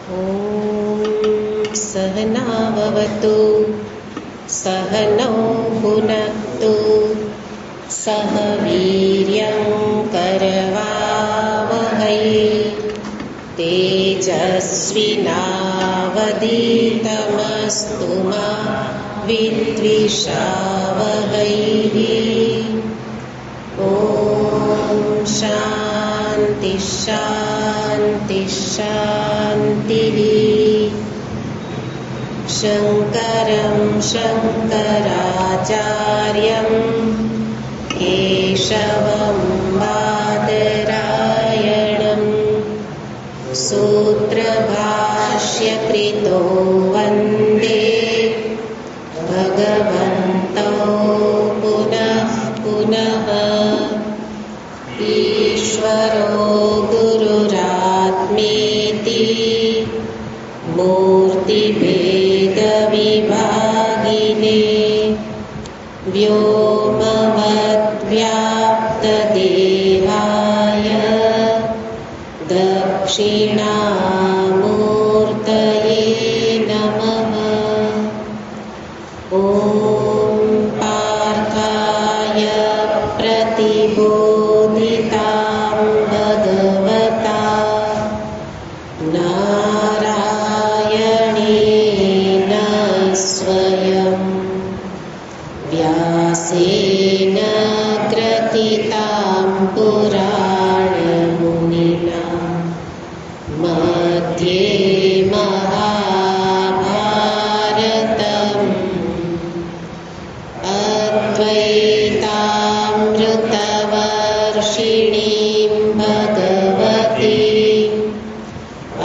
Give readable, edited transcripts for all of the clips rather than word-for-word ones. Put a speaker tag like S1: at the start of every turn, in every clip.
S1: ॐ सहनाववतु सहनौ भुनक्तु सह वीर्यं करवावहै तेजस्विनावधीतमस्तु मा विद्विषावहै। ॐ शान्ति शान्ति शान्तिः। शङ्करं शङ्कराचार्यं केशवं बादरायणं सूत्रभाष्यकृतो वन्दे भगवन्तौ पुनः पुनः। ईश्वरो गुरुरात्मेति मूर्तिभेदविभागिने व्योमवद्व्याप्तदेहाय दक्षिणामूर्तये नमः। ॐ पार्थाय प्रतिबोधितां भगवता नारायणेन स्वयं व्यासेन ग्रथितां पुराणमुनिना मध्ये महाभारतम् अद्वैतामृतवर्षिणीं भगवतीम्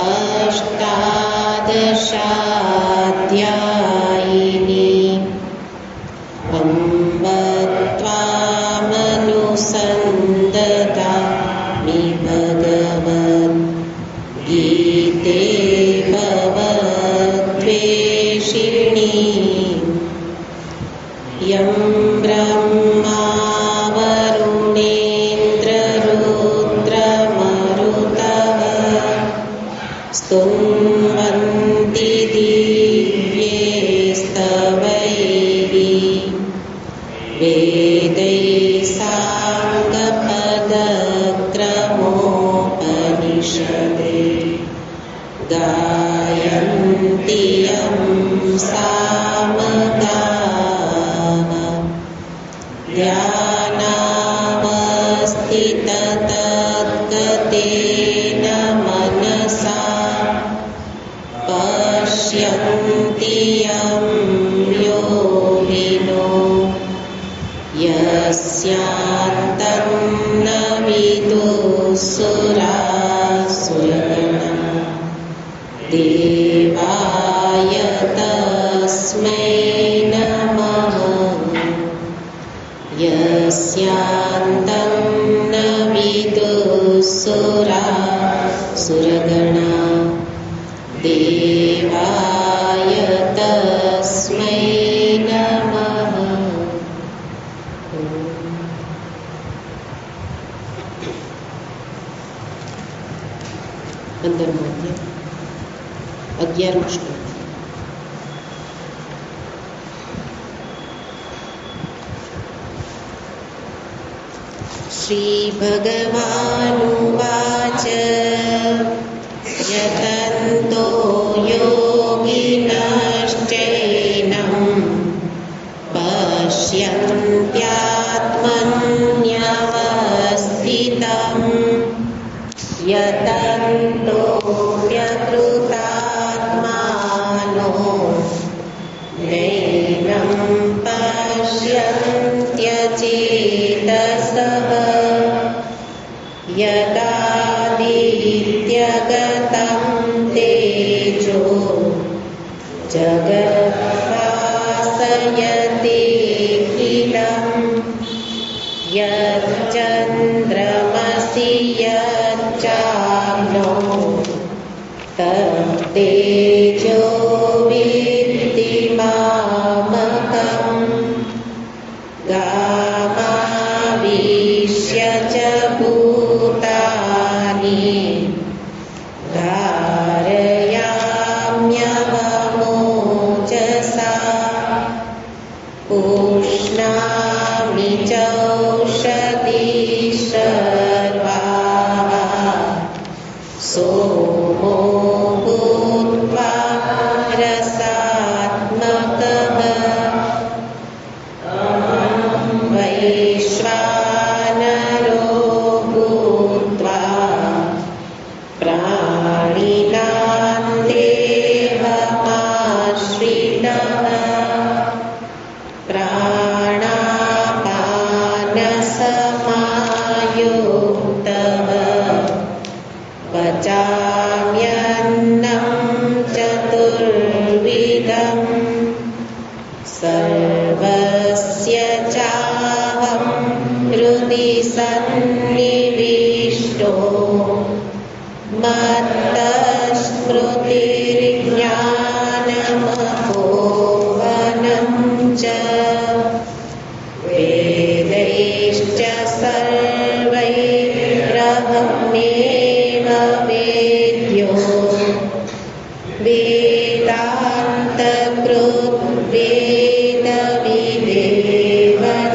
S1: अष्टादशाध्यायिनीम् अम्ब त्वामनुसन्दधामि भगवद्गीते भवद्वेषिणीम् यं ब्रह्मा वरुणेन्द्ररुद्रमरुतः स्तुन्वन्ति दिव्यैस्तवैः वेदैः साङ्गपदक्रमोपनिषदे गायन्ति यं सामगाः ध्यानावस्थिततद्गतेन मनसा पश्यन्ति यं योगिनो यस्यान्तं न विदुः देवाय तस्मै नमः। यस्यान्तं न विदुः देवाय तस्मै नमः। अंदरमो अध्याय 11 श्लोक। श्रीभगवानुवाच यतन्तो योगिनश्चैनं पश्यन्त्यात्मन्यवस्थितं यतन्तोऽप्यकृतात्मानो नैनं पश्यन्त्यचेतसः यदादित्यगतं तेजो जगद्भासयतेऽखिलं यच्चन्द्रमसि यच्चाग्नौ तत्तेजो विद्धि मामकम् गामाविश्य च भूतानि धारयाम्यहम् पचाम्यन्नं चतुर्विधं सर्वस्य चाहं हृदि सन्निविष्टो मत्तस्मृतिर्ज्ञानमपोहनं च वेदैश्च सर्वैरहमेव वेद्यो वेदान्तकृत् वेदविदेव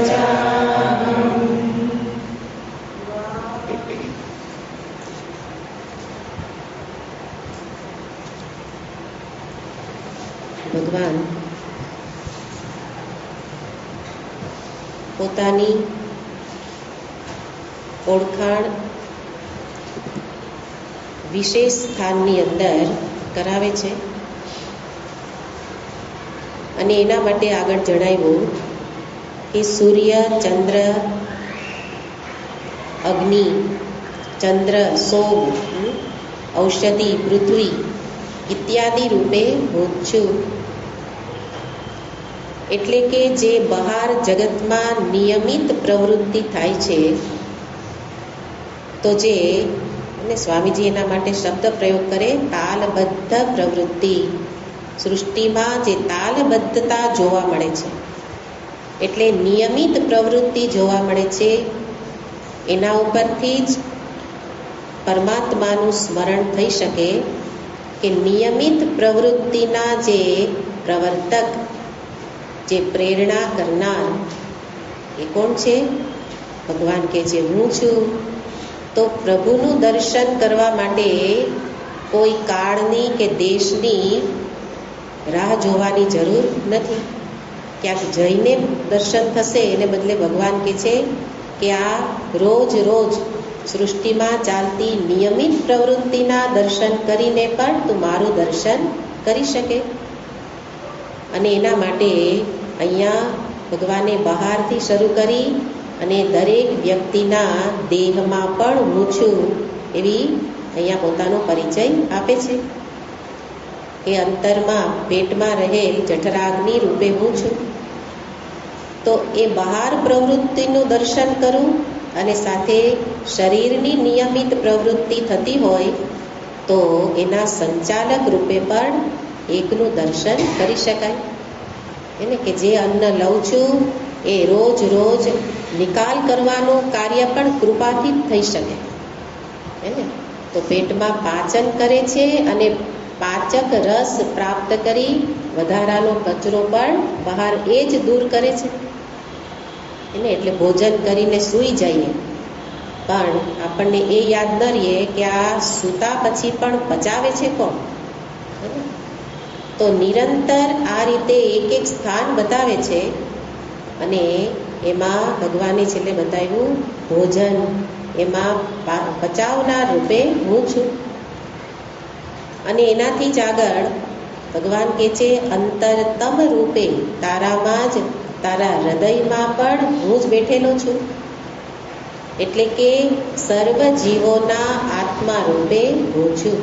S1: चाहम्। ભગવાન પોતાની ઓળખાણ વિશેષ સ્થાનની અંદર કરાવે છે અને એના માટે આગળ જણાવ્યું કે સૂર્ય, ચંદ્ર, અગ્નિ, ચંદ્ર, સોમ, ઔષધિ, પૃથ્વી ઇત્યાદિ રૂપે હું છું. એટલે કે જે બહાર જગતમાં નિયમિત પ્રવૃત્તિ થાય છે, તો જે અને સ્વામીજી એના માટે શબ્દ પ્રયોગ કરે તાલબદ્ધ પ્રવૃત્તિ. સૃષ્ટિમાં જે તાલબદ્ધતા જોવા મળે છે, એટલે નિયમિત પ્રવૃત્તિ જોવા મળે છે, એના ઉપરથી જ પરમાત્માનું સ્મરણ થઈ શકે કે નિયમિત પ્રવૃત્તિના જે પ્રવર્તક, જે પ્રેરણા કરનાર એ કોણ છે? ભગવાન કહે છે હું છું. તો પ્રભુનું દર્શન કરવા માટે કોઈ કાળની કે દેશની રાહ જોવાની જરૂર નથી. ક્યાંક જઈને દર્શન થશે એને બદલે ભગવાન કહે છે કે આ રોજ રોજ સૃષ્ટિમાં ચાલતી નિયમિત પ્રવૃત્તિના દર્શન કરીને પણ તું મારું દર્શન કરી શકે. અને એના માટે અહીંયા ભગવાને બહારથી શરૂ કરી અને દરેક વ્યક્તિના દેહમાં પણ હું છું એવી અહીંયા પોતાનો પરિચય આપે છે કે અંતરમાં પેટમાં રહેલ જઠરાગ્નિ રૂપે હું છું. તો એ બહાર પ્રવૃત્તિનું દર્શન કરું અને સાથે શરીરની નિયમિત પ્રવૃત્તિ થતી હોય તો એના સંચાલક રૂપે પણ એકનું દર્શન કરી શકાય. એને કે જે અન્ન લઉં છું એ રોજ રોજ નિકાલ કરવાનું કાર્ય પણ કૃપાથી જ થઈ શકે. એને તો પેટમાં પાચન કરે છે અને પાચક રસ પ્રાપ્ત કરી વધારાનો કચરો પણ બહાર એ જ દૂર કરે છે. એને એટલે ભોજન કરીને સૂઈ જઈએ પણ આપણને એ યાદ ન રહીએ કે આ સૂતા પછી પણ પચાવે છે કોણ. તો નિરંતર આ રીતે એક એક સ્થાન બતાવે છે અને એમાં ભગવાને છેલ્લે બતાવ્યું ભોજન, એમાં પચાવનાર રૂપે હું છું. અને એનાથી જ આગળ ભગવાન કહે છે અંતરતમ રૂપે તારામાં જ, તારા હૃદયમાં પણ હું જ બેઠેલો છું. એટલે કે સર્વ જીવોના આત્મા રૂપે હું છું.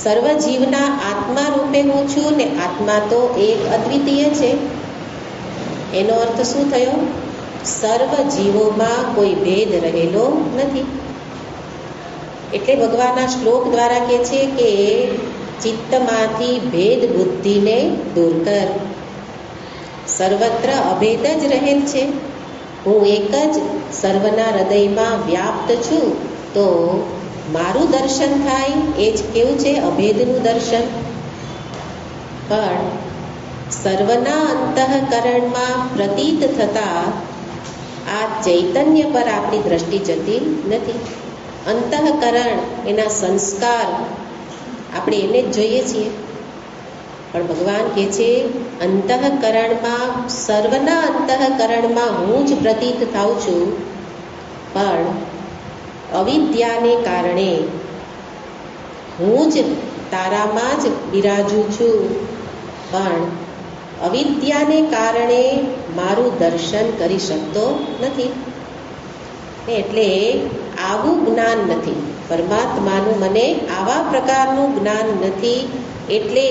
S1: સર્વ જીવના આત્મા રૂપે હું છું ને આત્મા તો એક અદ્વિતીય છે. એનો અર્થ શું થયો? સર્વ જીવોમાં કોઈ ભેદ રહેલો નથી. એટલે ભગવાન આ શ્લોક દ્વારા કહે છે કે ચિત્તમાંથી ભેદ બુદ્ધિને દૂર કર. સર્વત્ર અભેદ જ રહેલ છે. હું એક જ સર્વના હૃદયમાં વ્યાપ્ત છું. તો મારું દર્શન થાય એ જ કેવું છે? અભેદનું દર્શન. પણ સર્વના અંતઃકરણમાં પ્રતીત થતા આ ચૈતન્ય પર આપણી દ્રષ્ટિ જતી નથી. અંતઃકરણ, એના સંસ્કાર આપણે એને જ જોઈએ છીએ. પણ ભગવાન કહે છે અંતઃકરણમાં, સર્વના અંતઃકરણમાં હું જ પ્રતીત થાઉં છું. પણ અવિદ્યાને કારણે હું જ તારામાં જ બિરાજું છું. પણ અવિદ્યાને કારણે મારું દર્શન કરી શકતો નથી. એટલે આવું જ્ઞાન નથી. પરમાત્માનું મને આવા પ્રકારનું જ્ઞાન નથી. એટલે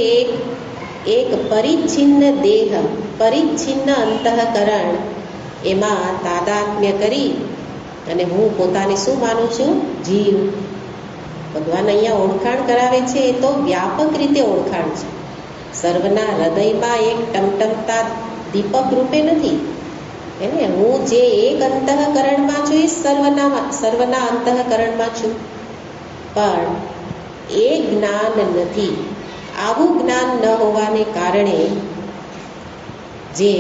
S1: એક પરિચ્છિન્ન દેહ, પરિચ્છિન્ન અંતઃકરણ, એમાં તાદાત્મ્ય કરી અને હું પોતાને શું માનું છું? જીવ. ભગવાન અહીંયા ઓળખાણ કરાવે છે એ તો વ્યાપક રીતે ઓળખાણ છે. સર્વના હૃદયમાં એક ટમટમતા દીપક રૂપે નથી. એને હું જે એક અંતઃકરણમાં છું એ સર્વના અંતઃકરણમાં છું. પણ એ જ્ઞાન નથી. આવું જ્ઞાન ન હોવાને કારણે જે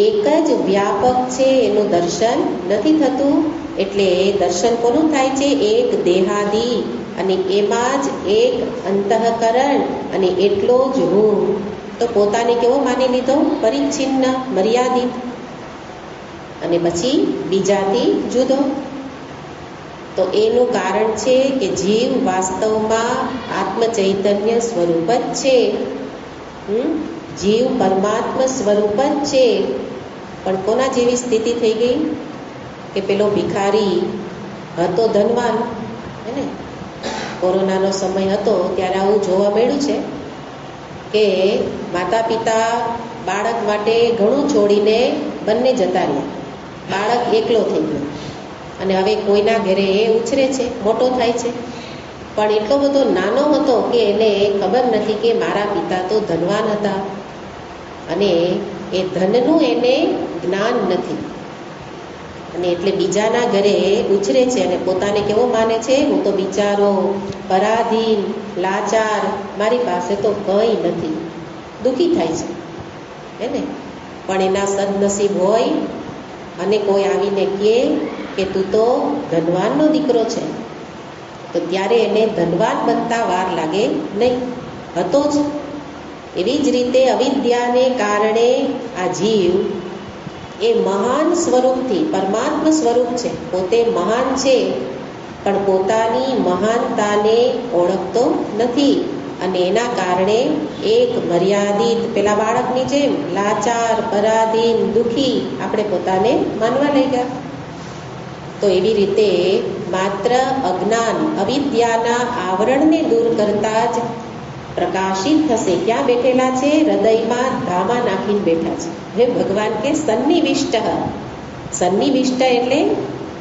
S1: એક જ વ્યાપક છે એનું દર્શન નથી થતું. એટલે દર્શન કોનું થાય છે? એક દેહાદિ, અને એમાં જ એક અંતઃકરણ, અને એટલો જ હું. તો પોતાને કેવો માની લીધો? પરિચ્છિન્ન, મર્યાદિત, અને પછી બીજાથી જુદો. તો એનું કારણ છે કે જીવ વાસ્તવમાં આત્મચૈતન્ય સ્વરૂપ જ છે. જીવ પરમાત્મા સ્વરૂપ જ છે. પણ કોના જેવી સ્થિતિ થઈ ગઈ કે પેલો ભિખારી હતો ધનવાન, હે ને? કોરોનાનો સમય હતો ત્યારે આવું જોવા મળ્યું છે કે માતા પિતા બાળક માટે ઘણું છોડીને બંને જતા રહ્યા. બાળક એકલો થઈ ગયો અને હવે કોઈના ઘરે એ ઉછરે છે, મોટો થાય છે. પણ એટલો બધો નાનો હતો કે એને ખબર નથી કે મારા પિતા તો ધનવાન હતા, અને એ ધનનું એને જ્ઞાન નથી. અને એટલે બીજાના ઘરે ઉછરે છે અને પોતાને કેવો માને છે? હું તો બિચારો, પરાધીન, લાચાર, મારી પાસે તો કંઈ નથી. દુઃખી થાય છે, હે ને? પણ એના સદનસીબ હોય અને કોઈ આવીને કહે કે તું તો ધનવાનનો દીકરો છે, તો ત્યારે એને ધનવાન બનતા વાર લાગે નહીં, હતો જ. એવી જ રીતે અવિદ્યાને કારણે આ જીવ એ મહાન સ્વરૂપથી, પરમાત્મા સ્વરૂપ છે, પોતે મહાન છે, પણ પોતાની મહાનતાને ઓળખતો નથી. અને એના કારણે એક મર્યાદિત, પેલા બાળકની જેમ લાચાર, પરાધીન, દુઃખી આપણે પોતાને માનવા લઈ ગયા. તો એવી રીતે માત્ર અજ્ઞાન, અવિદ્યાના આવરણને દૂર કરતા જ પ્રકાશિત થશે. ક્યાં બેઠેલા છે? હૃદયમાં ધામા નાખીને બેઠા છે. હે ભગવાન કે સન્નિવિષ્ટ. સન્નિવિષ્ટ એટલે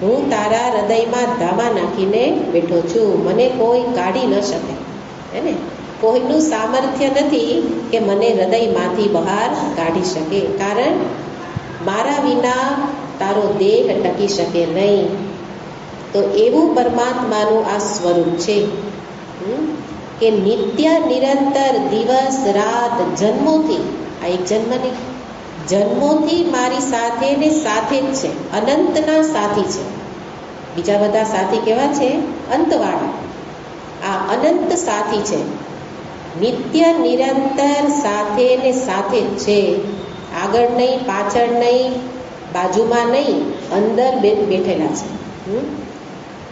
S1: હું તારા હૃદયમાં ધામા નાખીને બેઠો છું, મને કોઈ કાઢી ન શકે, હે ને? કોઈનું સામર્થ્ય નથી કે મને હૃદયમાંથી બહાર કાઢી શકે, કારણ મારા વિના તારો દેહ ટકી શકે નહીં. તો એવું પરમાત્માનું આ સ્વરૂપ છે કે નિત્ય નિરંતર, દિવસ રાત, જન્મોથી, આ એક જન્મ નહીં, જન્મોથી મારી સાથે ને સાથે જ છે, અનંતના સાથી છે. બીજા બધા સાથી કેવા છે? અંતવાળા. આ અનંત સાથી છે, નિત્ય નિરંતર સાથે ને સાથે જ છે. આગળ નહીં, પાછળ નહીં, બાજુમાં નહીં, અંદર બેઠેલા છે.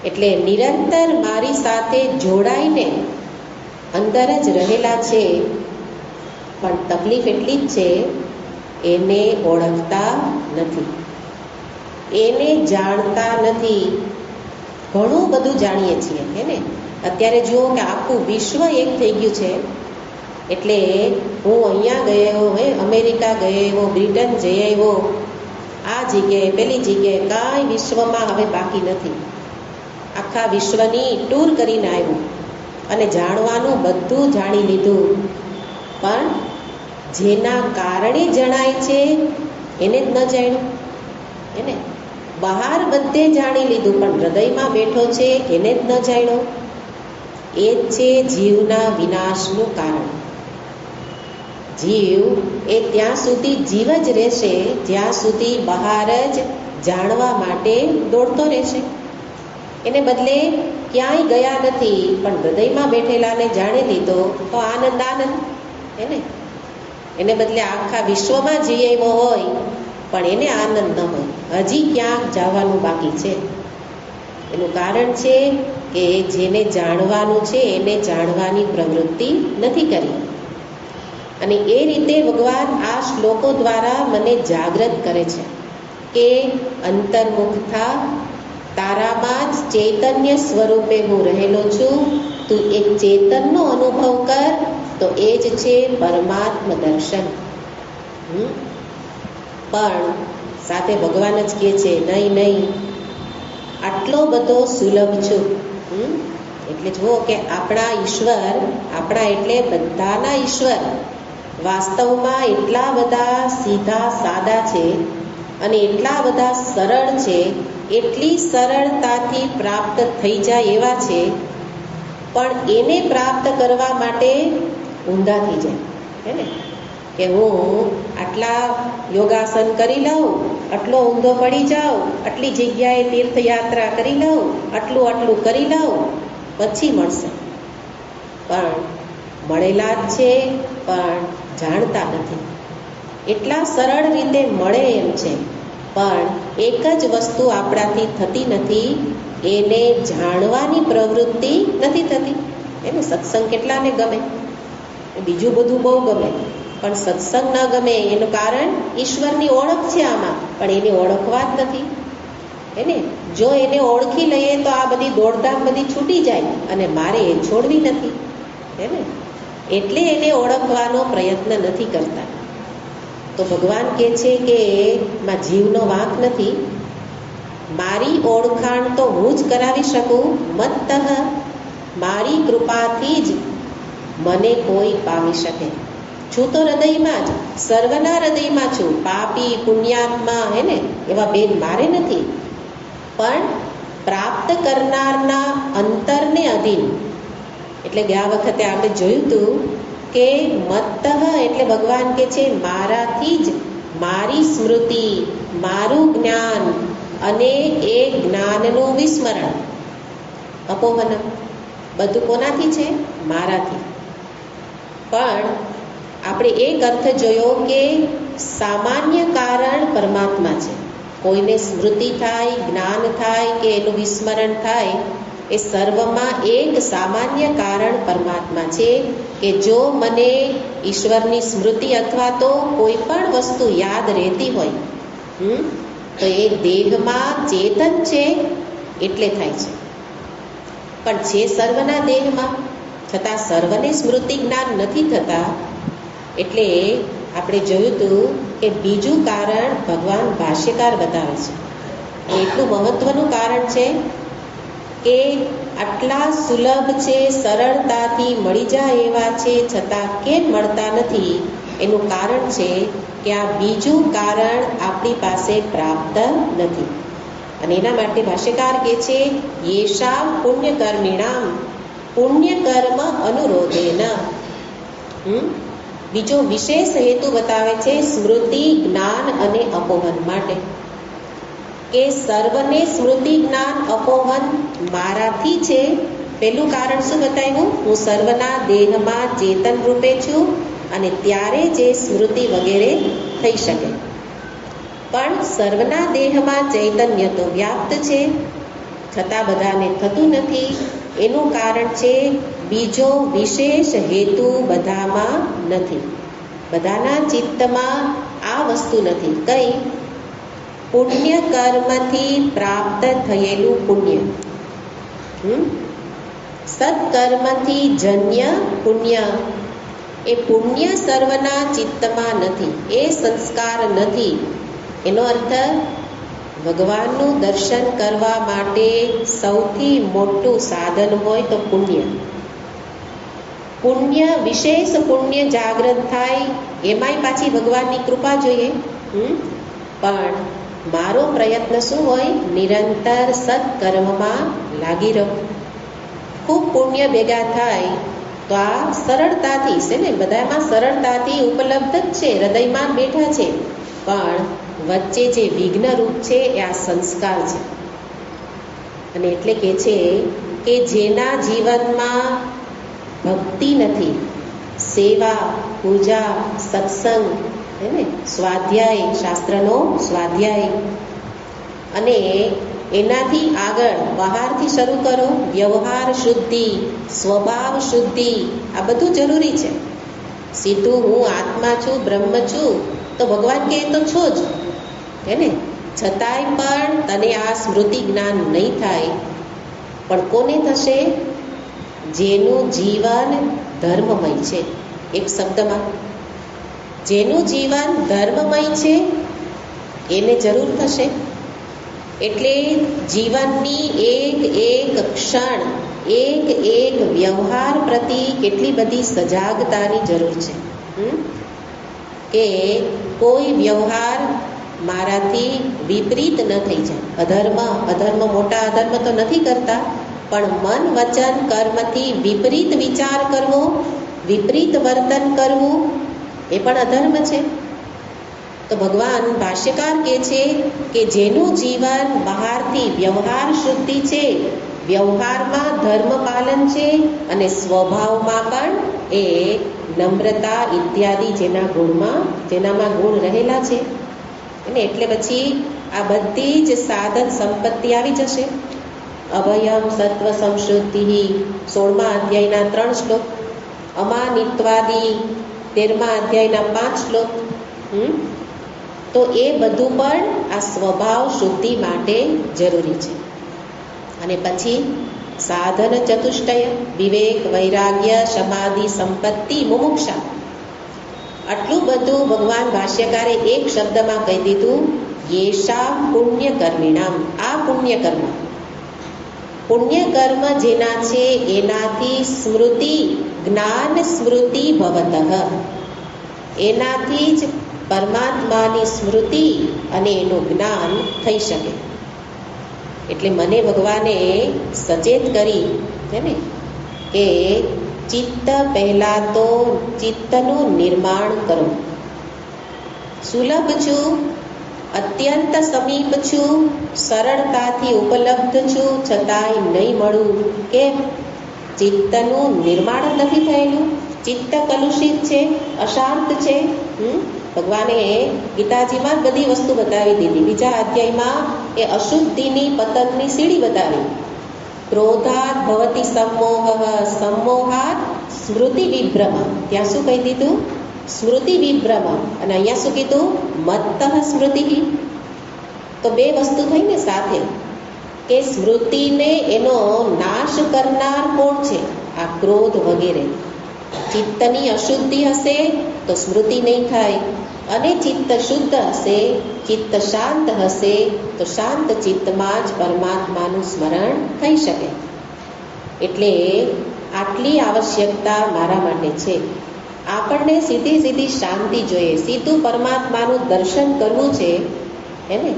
S1: એટલે નિરંતર મારી સાથે જોડાઈને અંદર જ રહેલા છે. પણ તકલીફ એટલી જ છે, એને ઓળખતા નથી, એને જાણતા નથી. ઘણું બધું જાણીએ છીએ, હે ને? અત્યારે જુઓ કે આખું વિશ્વ એક થઈ ગયું છે. એટલે હું અહીંયા ગયો, અમેરિકા ગયો, બ્રિટન જઈ આવ્યો, આ જગ્યાએ, પેલી જગ્યાએ, કાંઈ વિશ્વમાં હવે બાકી નથી. આખા વિશ્વની ટૂર કરીને આવ્યું અને જાણવાનું બધું જાણી લીધું. પણ જેના કારણે જણાય છે એને જ ન જાણ્યું, એને બહાર બધે જાણી લીધું, પણ હૃદયમાં બેઠો છે એને જ ન જાણ્યો. એ જ છે જીવના વિનાશનું કારણ. જીવ એ ત્યાં સુધી જીવ જ રહેશે જ્યાં સુધી બહાર જ જાણવા માટે દોડતો રહેશે. એને બદલે ક્યાંય ગયા નથી, પણ હૃદયમાં બેઠેલાને જાણી લીધો તો આનંદ આનંદ, એને બદલે આખા વિશ્વમાં જઈ આવ્યો હોય પણ એને આનંદ ન હોય, હજી ક્યાંક જવાનું બાકી છે. એનું કારણ છે કે જેને જાણવાનું છે એને જાણવાની પ્રવૃત્તિ નથી કરી. અને એ રીતે ભગવાન આ શ્લોકો દ્વારા મને જાગૃત કરે છે કે અંતર્મુખ થા, તારામાં જ ચૈતન્ય સ્વરૂપે હું રહેલો છું. તું એક ચેતનનો અનુભવ કર, તો એ જ છે પરમાત્મ દર્શન. પણ સાથે ભગવાન જ કહે છે, નહીં નહીં, આટલો બધો સુલભ છું. એટલે જુઓ કે આપણા ઈશ્વર, આપણા એટલે બધાના ઈશ્વર વાસ્તવમાં એટલા બધા સીધા સાદા છે અને એટલા બધા સરળ છે, એટલી સરળતાથી પ્રાપ્ત થઈ જાય એવા છે, પણ એને પ્રાપ્ત કરવા માટે ઊંધા થઈ જાય. હે ને કે હું આટલા યોગાસન કરી લઉં, આટલો ઊંધો પડી જાઉં, આટલી જગ્યાએ તીર્થયાત્રા કરી લઉં, આટલું આટલું કરી લઉં, પછી મળશે. પણ મળેલા જ છે, પણ જાણતા નથી. એટલા સરળ રીતે મળે એમ છે, પણ એક જ વસ્તુ આપણાથી થતી નથી, એને જાણવાની પ્રવૃત્તિ નથી થતી. એને સત્સંગ કેટલાને ગમે, બીજું બધું બહુ ગમે, પણ સત્સંગ ન ગમે એનું કારણ ઈશ્વરની ઓળખ છે આમાં, પણ એને ઓળખવા જ નથી. એને જો એને ઓળખી લઈએ તો આ બધી દોડધામ બધી છૂટી જાય, અને મારે એ છોડવી નથી. હે એટલે એને ઓળખવાનો પ્રયત્ન નથી કરતા. તો ભગવાન કહે છે કે માં જીવનો વાંક નથી, મારી ઓળખાણ તો હું જ કરાવી શકું. મત્તઃ, મારી કૃપાથી જ મને કોઈ પામી શકે. છું તો હૃદયમાં જ, સર્વના હૃદયમાં છું. પાપી પુણ્યાત્મા હે ને એવા ભેદ મારે નથી, પણ પ્રાપ્ત કરનારના અંતરને અધીન. એટલે ગયા વખતે આપણે જોયું હતું કે મત્તઃ એટલે ભગવાન કે છે મારાથી જ, મારી સ્મૃતિ, મારું જ્ઞાન અને એ જ્ઞાનનું વિસ્મરણ, અપોહન, બધું કોનાથી છે? મારાથી. પણ આપણે એક અર્થ જોયો કે સામાન્ય કારણ પરમાત્મા છે. કોઈને સ્મૃતિ થાય, જ્ઞાન થાય કે એનું વિસ્મરણ થાય, એ સર્વમાં એક સામાન્ય કારણ પરમાત્મા છે. કે જો મને ઈશ્વરની સ્મૃતિ અથવા તો કોઈ પણ વસ્તુ યાદ રહેતી હોય, તો એ દેહમાં ચેતન છે એટલે થાય છે. પણ છે સર્વના દેહમાં, છતાં સર્વને સ્મૃતિ જ્ઞાન નથી થતા. એટલે આપણે જોયું હતું કે બીજું કારણ ભગવાન ભાષ્યકાર બતાવે છે. એટલું મહત્વનું કારણ છે કે આટલા સુલભ છે, સરળતાથી મળી જાય એવા છે, છતાં કેમ મળતા નથી? એનું કારણ છે કે આ બીજું કારણ આપણી પાસે પ્રાપ્ત નથી. અને એના માટે ભાષ્યકાર કહે છે યેષામ પુણ્યકર્મિણામ પુણ્યકર્મ અનુરોધેન. બીજો વિશેષ હેતુ બતાવે છે સ્મૃતિ, જ્ઞાન અને અપોહન માટે. કે સર્વને સ્મૃતિ, જ્ઞાન, અપોહન મારાથી છે. પહેલું કારણ શું બતાવ્યું? હું સર્વના દેહમાં ચેતન રૂપે છું, અને ત્યારે જે સ્મૃતિ વગેરે થઈ શકે. પણ સર્વના દેહમાં ચૈતન્ય તો વ્યાપ્ત છે, છતાં બધાને થતું નથી. એનું કારણ છે બીજો વિશેષ હેતુ બધામાં નથી. બધાના ચિત્તમાં આ વસ્તુ નથી. કઈ? પુણ્ય કર્મથી પ્રાપ્ત થયેલું પુણ્ય, સત્કર્મથી જન્ય પુણ્ય, એ પુણ્ય સર્વના ચિત્તમાં નથી, એ સંસ્કાર નથી. એનો અર્થ ભગવાનનું દર્શન કરવા માટે સૌથી મોટું સાધન હોય તો પુણ્ય. પુણ્ય, વિશેષ પુણ્ય જાગૃત થાય, એમાંય પાછી ભગવાનની કૃપા જોઈએ. પણ મારો પ્રયત્ન શું હોય? નિરંતર સત્કર્મમાં લાગી રહો. ખૂબ પુણ્ય ભેગા થાય તો આ સરળતાથી છે ને, બધામાં સરળતાથી ઉપલબ્ધ જ છે, હૃદયમાં બેઠા છે. પણ વચ્ચે જે વિઘ્નરૂપ છે એ આ સંસ્કાર છે. અને એટલે કે છે કે જેના જીવનમાં ભક્તિ નથી, સેવા, પૂજા, સત્સંગ, હે ને, સ્વાધ્યાય, શાસ્ત્રનો સ્વાધ્યાય, અને એનાથી આગળ બહારથી શરૂ કરો વ્યવહાર શુદ્ધિ, સ્વભાવ શુદ્ધિ, આ બધું જરૂરી છે. સીધું હું આત્મા છું, બ્રહ્મ છું, તો ભગવાન કહે તો છો જ, હે ને, છતાંય પણ તને આ સ્મૃતિ જ્ઞાન નહીં થાય, પણ કોને થશે? જેનું જીવન ધર્મમય છે. એક શબ્દમાં, જેનું જીવન ધર્મમય છે એને જરૂર થશે. એટલે જીવનની એક એક ક્ષણ, એક એક વ્યવહાર પ્રતિ કેટલી બધી સજાગતાની જરૂર છે. કે કોઈ વ્યવહાર મારાથી વિપરીત ન થઈ જાય. અધર્મ મોટા અધર્મ તો નથી કરતા, પણ મન વચન કર્મથી વિપરીત વિચાર કરવો, વિપરીત વર્તન કરવું એ પણ અધર્મ છે. તો ભગવાન ભાષ્યકાર કહે છે કે જેનું જીવન બહારથી વ્યવહાર શુદ્ધિ છે, વ્યવહારમાં ધર્મ પાલન છે, અને સ્વભાવમાં પણ એ નમ્રતા ઇત્યાદિ જેનામાં ગુણ રહેલા છે. અને એટલે પછી આ બધી જ સાધન સંપત્તિ આવી જશે. અભયમ સત્વ સંશુદ્ધિ 16મા અધ્યાયના 3 શ્લોક, અમાનિત્વાદિ 13મા અધ્યાયના 5 શ્લોક. તો એ બધું પણ આ સ્વભાવ શુદ્ધિ માટે જરૂરી છે. અને પછી સાધન ચતુષ્ટય, વિવેક, વૈરાગ્ય, સમાધિ, સંપત્તિ, મુમુક્ષા. આટલું બધું ભગવાન ભાષ્યકારે એક શબ્દમાં કહી દીધું, યેષામ પુણ્ય કર્મિણામ. આ પુણ્ય કર્મ જેના છે એનાથી સ્મૃતિ, જ્ઞાન સ્મૃતિ ભવતઃ, એનાથી જ પરમાત્માની સ્મૃતિ અને એનું જ્ઞાન થઈ શકે. એટલે મને ભગવાને સચેત કરી છે ને કે ચિત્ત પહેલા તો ચિત્તનું નિર્માણ કરો. સુલભ છું, અત્યંત સમીપ છું, સરળતાથી ઉપલબ્ધ છું, છતાંય નહીં મળું. કેમ? ચિત્તનું નિર્માણ નથી થયેલું. ચિત્ત કલુષિત છે, અશાંત છે. ભગવાને ગીતાજીમાં બધી વસ્તુ બતાવી દીધી. બીજા અધ્યાયમાં એ અશુદ્ધિની પતનની સીડી બતાવી. ક્રોધાત ભવતિ સંમોહ, સંમોહાત સ્મૃતિ વિભ્રમ. ત્યાં શું કહી દીધું? સ્મૃતિ વિભ્રમ. અને અહીંયા શું કીધું? મત્તઃ સ્મૃતિ. તો બે વસ્તુ થઈ ને સાથે, કે સ્મૃતિને એનો નાશ કરનાર કોણ છે? આ ક્રોધ વગેરે. ચિત્તની અશુદ્ધિ હશે તો સ્મૃતિ નહીં થાય, અને ચિત્ત શુદ્ધ હશે, ચિત્ત શાંત હશે તો શાંત ચિત્તમાં જ પરમાત્માનું સ્મરણ થઈ શકે. એટલે આટલી આવશ્યકતા મારા માટે છે. આપણને સીધી શાંતિ જોઈએ, સીધું પરમાત્માનું દર્શન કરવું છે, હે ને,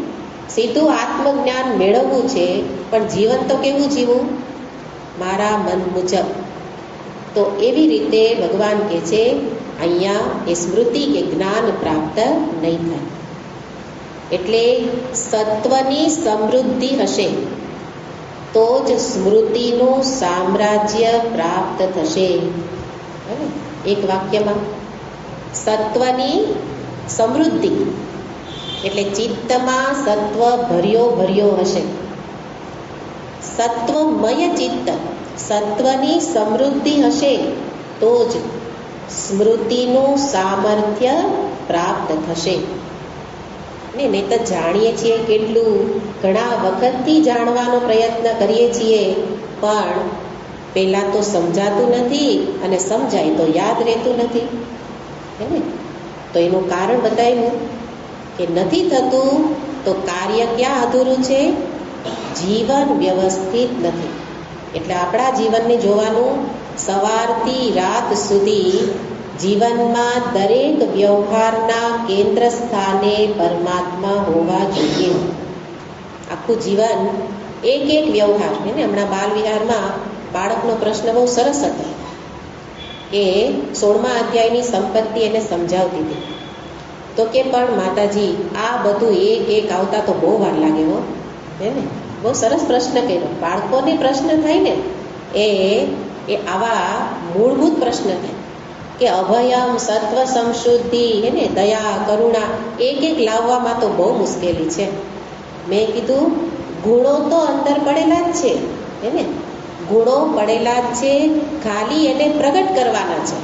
S1: સીધું આત્મજ્ઞાન મેળવવું છે. પણ જીવન તો કેવું જીવવું? મારા મન મુજબ. તો એવી રીતે ભગવાન કહે છે અહીંયા એ સ્મૃતિ કે જ્ઞાન પ્રાપ્ત નહીં થાય. એટલે સત્વની સમૃદ્ધિ હશે તો જ સ્મૃતિનું સામ્રાજ્ય પ્રાપ્ત થશે. એક વાક્યમાં સત્વની સમૃદ્ધિ એટલે ચિત્તમાં સત્વ ભર્યો હશે. સત્વમય ચિત્ત, સત્વની સમૃદ્ધિ હશે તો જ સ્મૃતિનું સામર્થ્ય પ્રાપ્ત થશે. નહીં તો જાણીએ છીએ કેટલું, ઘણા વખતથી જાણવાનો પ્રયત્ન કરીએ છીએ, પણ પહેલાં તો સમજાતું નથી, અને સમજાય તો યાદ રહેતું નથી. હે ને? તો એનું કારણ બતાવ્યું કે નથી થતું તો કાર્ય ક્યાં અધૂરું છે? જીવન વ્યવસ્થિત નથી. એટલે આપણા જીવનને જોવાનું, સવારથી રાત સુધી જીવનમાં દરેક વ્યવહારના કેન્દ્ર સ્થાને પરમાત્મા હોવા જોઈએ. આખું જીવન એક એક વ્યવહાર. હમણાં બાલ વિહારમાં બાળકનો પ્રશ્ન બહુ સરસ હતો કે 16મા અધ્યાયની સંપત્તિ એને સમજાવતી હતી. તો કે પણ માતાજી આ બધું એક એક આવતા તો બહુ વાર લાગે હો. હે ને? બહુ સરસ પ્રશ્ન કર્યો. બાળકોને પ્રશ્ન થાય ને એ આવા મૂળભૂત પ્રશ્ન થાય કે અભયમ, સત્વ સંશુદ્ધિ, હે ને, દયા, કરુણા એક એક લાવવામાં તો બહુ મુશ્કેલી છે. મેં કીધું ગુણો તો અંદર પડેલા જ છે, હે ને, ગુણો પડેલા જ છે, ખાલી એને પ્રગટ કરવાના છે,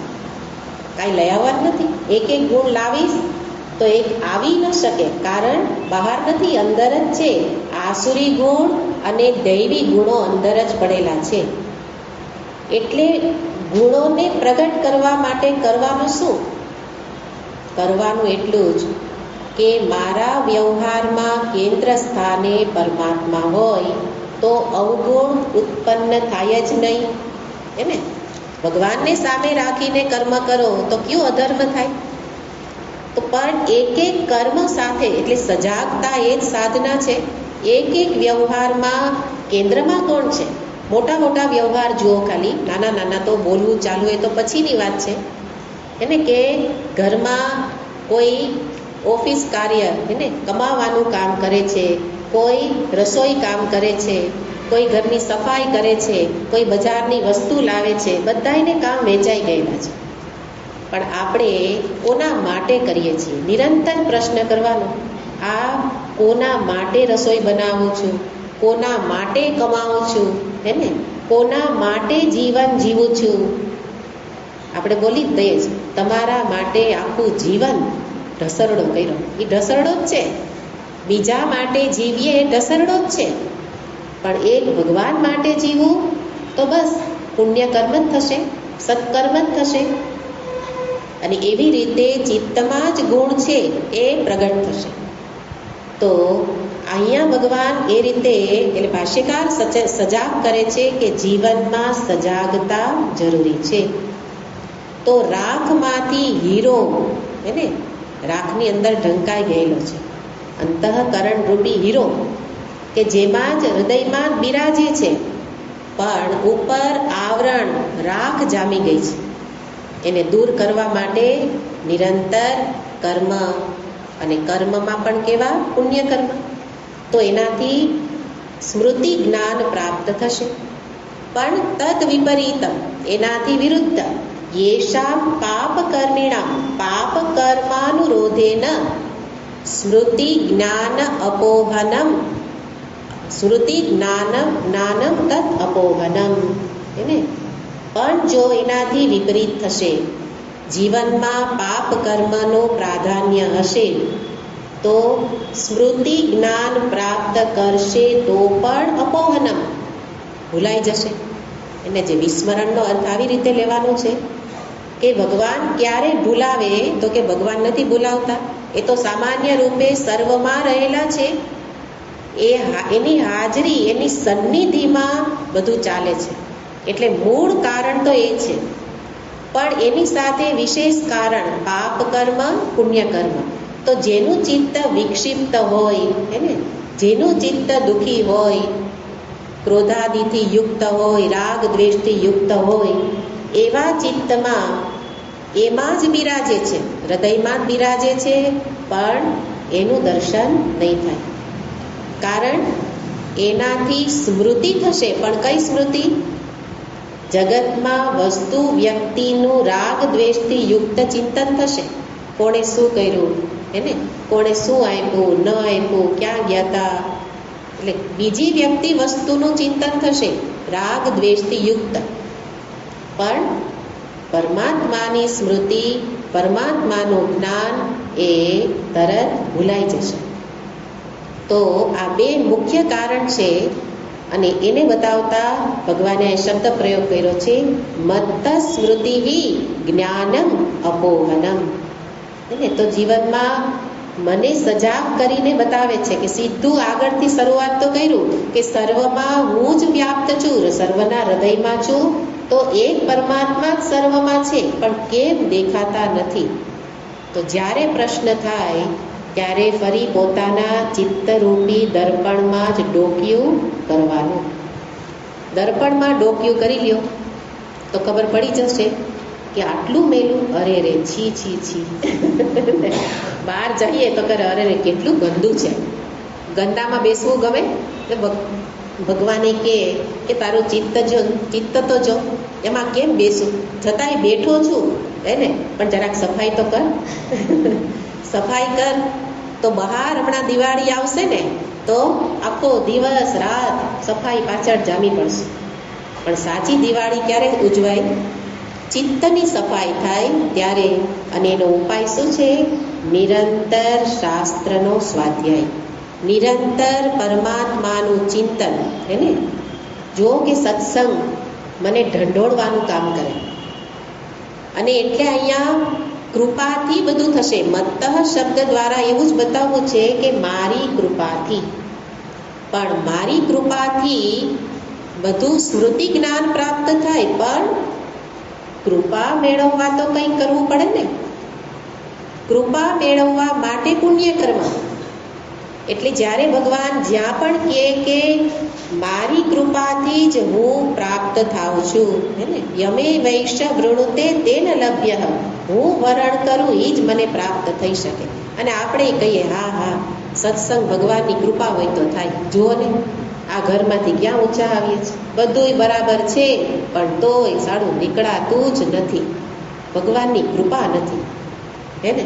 S1: કાંઈ લઈ આવવા જ નથી. એક એક ગુણ લાવીશ તો એક આવી ન શકે, કારણ બહાર નથી, અંદર જ છે. આસુરી ગુણ અને દૈવી ગુણો અંદર જ પડેલા છે. એટલે ગુણોને પ્રગટ કરવા માટે કરવાનું શું? કરવાનું એટલું જ કે મારા વ્યવહારમાં કેન્દ્ર સ્થાને પરમાત્મા હોય તો અવગુણ ઉત્પન્ન થાય જ નહીં. એને ભગવાનને સામે રાખીને કર્મ કરો તો કયું અધર્મ થાય? તો પણ એક એક કર્મ સાથે, એટલે સજાગતા એ જ સાધના છે. એક એક વ્યવહારમાં કેન્દ્રમાં કોણ છે? મોટા મોટા વ્યવહાર જુઓ, ખાલી નાના નાના તો બોલવું ચાલુ એ તો પછીની વાત છે. એને કે ઘરમાં કોઈ ઓફિસ કાર્ય એને કમાવાનું કામ કરે છે, કોઈ રસોઈ કામ કરે છે, કોઈ ઘરની સફાઈ કરે છે, કોઈ બજારની વસ્તુ લાવે છે, બધાને કામ વેચાઈ ગયેલા છે. પણ આપણે કોના માટે કરીએ છીએ? નિરંતર પ્રશ્ન કરવાનો, આ કોના માટે રસોઈ બનાવું છું? કોના માટે કમાવું છું? હે ને, કોના માટે જીવન જીવું છું? આપણે બોલી જ દઈએ છીએ, તમારા માટે આખું જીવન ઢસરડો કર્યો. એ ઢસરડો જ છે. બીજા માટે જીવીએ એ ઢસરડો જ છે. પણ એક ભગવાન માટે જીવવું તો બસ પુણ્ય કર્મ જ થશે, સત્કર્મ જ થશે. અને એવી રીતે ચિત્તમાં જ ગુણ છે એ પ્રગટ થશે. તો અહીંયા ભગવાન એ રીતે, એટલે ભાષ્યકાર સજાગ કરે છે કે જીવનમાં સજાગતા જરૂરી છે. તો રાખમાંથી હીરો, એને રાખની અંદર ઢંકાઈ ગયેલો છે અંતઃકરણ રૂપી હીરો, કે જેમાં જ હૃદયમાં બિરાજે છે, પણ ઉપર આવરણ રાખ જામી ગઈ છે. એને દૂર કરવા માટે નિરંતર કર્મ, અને કર્મમાં પણ કેવા? પુણ્ય કર્મ. તો એનાથી સ્મૃતિ જ્ઞાન પ્રાપ્ત થશે. પણ તદ વિપરીતમ, એનાથી વિરુદ્ધ, યેષામ પાપ કર્મિણામ પાપ કર્માનુરોધેન સ્મૃતિ જ્ઞાન અપોહનમ, સ્મૃતિ જ્ઞાનમ તદ અપોહનમ. એને પણ જો એનાથી વિપરીત થશે, જીવનમાં પાપ કર્મનું પ્રાધાન્ય હશે, તો સ્મૃતિ જ્ઞાન પ્રાપ્ત કરશે તો પણ અપોહનમ, ભૂલાઈ જશે. એને જે વિસ્મરણનો અર્થ આવી રીતે લેવાનો છે કે ભગવાન ક્યારે ભૂલાવે? તો કે ભગવાન નથી ભૂલાવતા, એ તો સામાન્ય રૂપે સર્વમાં રહેલા છે. એની હાજરી, એની સન્નિધિમાં બધું ચાલે છે. એટલે મૂળ કારણ તો એ છે, પણ એની સાથે વિશેષ કારણ પાપ કર્મ, પુણ્ય કર્મ. તો જેનું ચિત્ત વિક્ષિપ્ત હોય, એને જેનું ચિત્ત દુઃખી હોય, ક્રોધાદિથી યુક્ત હોય, રાગ દ્વેષથી યુક્ત હોય, એવા ચિત્તમાં એમાં જ બિરાજે છે, હૃદયમાં જ બિરાજે છે, પણ એનું દર્શન નહીં થાય. કારણ એનાથી સ્મૃતિ થશે, પણ કઈ સ્મૃતિ? જગતમાં વસ્તુ વ્યક્તિનું રાગ દ્વેષથી યુક્ત ચિંતન થશે. કોણે શું કર્યું, એને કોણે શું આપ્યું, ન આપ્યું, ક્યાં ગયા હતા, એટલે બીજી વ્યક્તિ વસ્તુનું ચિંતન થશે રાગ દ્વેષથી યુક્ત. પણ પરમાત્માની સ્મૃતિ, પરમાત્માનું જ્ઞાન એ તરત ભૂલાઈ જશે. તો આ બે મુખ્ય કારણ છે. અને એને બતાવતા ભગવાને શબ્દ પ્રયોગ કર્યો છે, મત્ત સ્મૃતિ જ્ઞાનમ અપોહનમ. એને તો જીવનમાં મને સજાગ કરીને બતાવે છે કે સીધું આગળથી શરૂઆત તો કર્યું કે સર્વમાં હું જ વ્યાપ્ત છું, સર્વના હૃદયમાં છું. તો એક પરમાત્મા જ સર્વમાં છે, પણ કેમ દેખાતા નથી? તો જ્યારે પ્રશ્ન થાય ત્યારે ફરી પોતાના ચિત્તરૂપી દર્પણમાં જ ડોકિયું કરવાનું. દર્પણમાં ડોકિયું કરી લ્યો તો ખબર પડી જશે કે આટલું મેલું, અરે રે, છી છી છી. બહાર જઈએ તો કરે, અરે રે કેટલું ગંદુ છે. ગંદામાં બેસવું ગમે? ભગવાને કે તારું ચિત્ત તો જો, એમાં કેમ બેસું? છતાંય બેઠો છું, એને પણ જરાક સફાઈ તો કર. સફાઈ કર તો બહાર હમણાં દિવાળી આવશે ને, તો આખો દિવસ રાત સફાઈ પાછળ જામી પડશે. પણ સાચી દિવાળી ક્યારે ઉજવાય? ચિત્તની સફાઈ થાય ત્યારે. અને એનો ઉપાય શું છે? નિરંતર શાસ્ત્રનો સ્વાધ્યાય. નિરંતર પરમાત્માનું ચિંતન હે ને, જો કે સત્સંગ મને ઢંઢોળવાનું કામ કરે. અને એટલે અહીંયા કૃપાથી બધું થશે. મત્તઃ શબ્દ દ્વારા એવું જ બતાવવું છે કે મારી કૃપાથી. પણ મારી કૃપાથી બધું સ્મૃતિ જ્ઞાન પ્રાપ્ત થાય, પણ કૃપા મેળવવા તો કંઈ કરવું પડે ને. કૃપા મેળવવા માટે પુણ્ય કરવા. એટલે જ્યારે ભગવાન જ્યાં પણ કહે કે મારી કૃપાથી જ હું પ્રાપ્ત થાઉં છું, હે ને, યમે વૈશ્ય વૃણુતે તેન લભ્ય, હું વરણ કરું એ જ મને પ્રાપ્ત થઈ શકે. અને આપણે કહીએ હા હા સત્સંગ ભગવાનની કૃપા હોય તો થાય. જુઓ ને આ ઘરમાંથી ક્યાં ઊંચા આવીએ છીએ, બધુંય બરાબર છે, પણ તોય સારું નીકળાતું જ નથી. ભગવાનની કૃપા નથી, હે ને.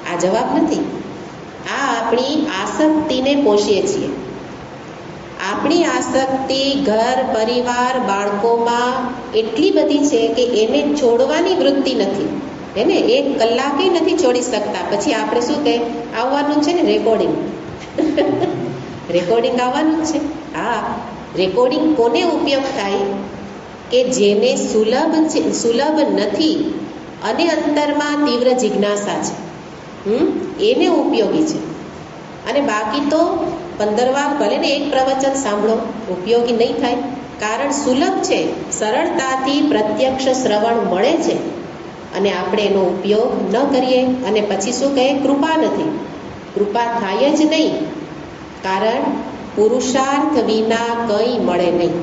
S1: આ જવાબ નથી. આ આપણી આસક્તિને પોષીએ છીએ. આપણી આસક્તિ ઘર પરિવાર બાળકોમાં એટલી બધી છે કે એને છોડવાની વૃત્તિ નથી, હે ને. 1 કલાકે નથી છોડી શકતા. પછી આપણે શું કહે, આવવાનું છે ને રેકોર્ડિંગ. રેકોર્ડિંગ આવવાનું જ છે. હા, રેકોર્ડિંગ કોને ઉપયોગ થાય? કે જેને સુલભ નથી અને અંતરમાં તીવ્ર જિજ્ઞાસા છે, એને ઉપયોગી છે. અને બાકી તો 15 વાર ભલે ને એક પ્રવચન સાંભળો, ઉપયોગી નહીં થાય. કારણ સુલભ છે, સરળતાથી પ્રત્યક્ષ શ્રવણ મળે છે, અને આપણે એનો ઉપયોગ ન કરીએ. અને પછી શું કહે, કૃપા નથી. કૃપા થાય જ નહીં, કારણ પુરુષાર્થ વિના કંઈ મળે નહીં.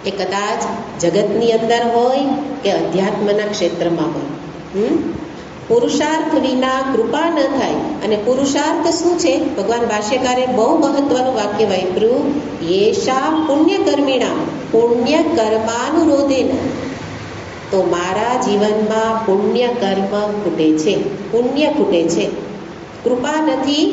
S1: એ કદાચ જગતની અંદર હોય કે અધ્યાત્મના ક્ષેત્રમાં હોય. પુરુષાર્થ વિના કૃપા ન થાય. અને પુરુષાર્થ શું છે? ભગવાન ભાષ્યકારે બહુ મહત્વનું વાક્ય વાપર્યું, યેષા પુણ્યકર્મિણા પુણ્ય કર્માનુરોધેન. તો મારા જીવનમાં પુણ્ય કર્મ ખૂટે છે, પુણ્ય ખૂટે છે. કૃપા નથી.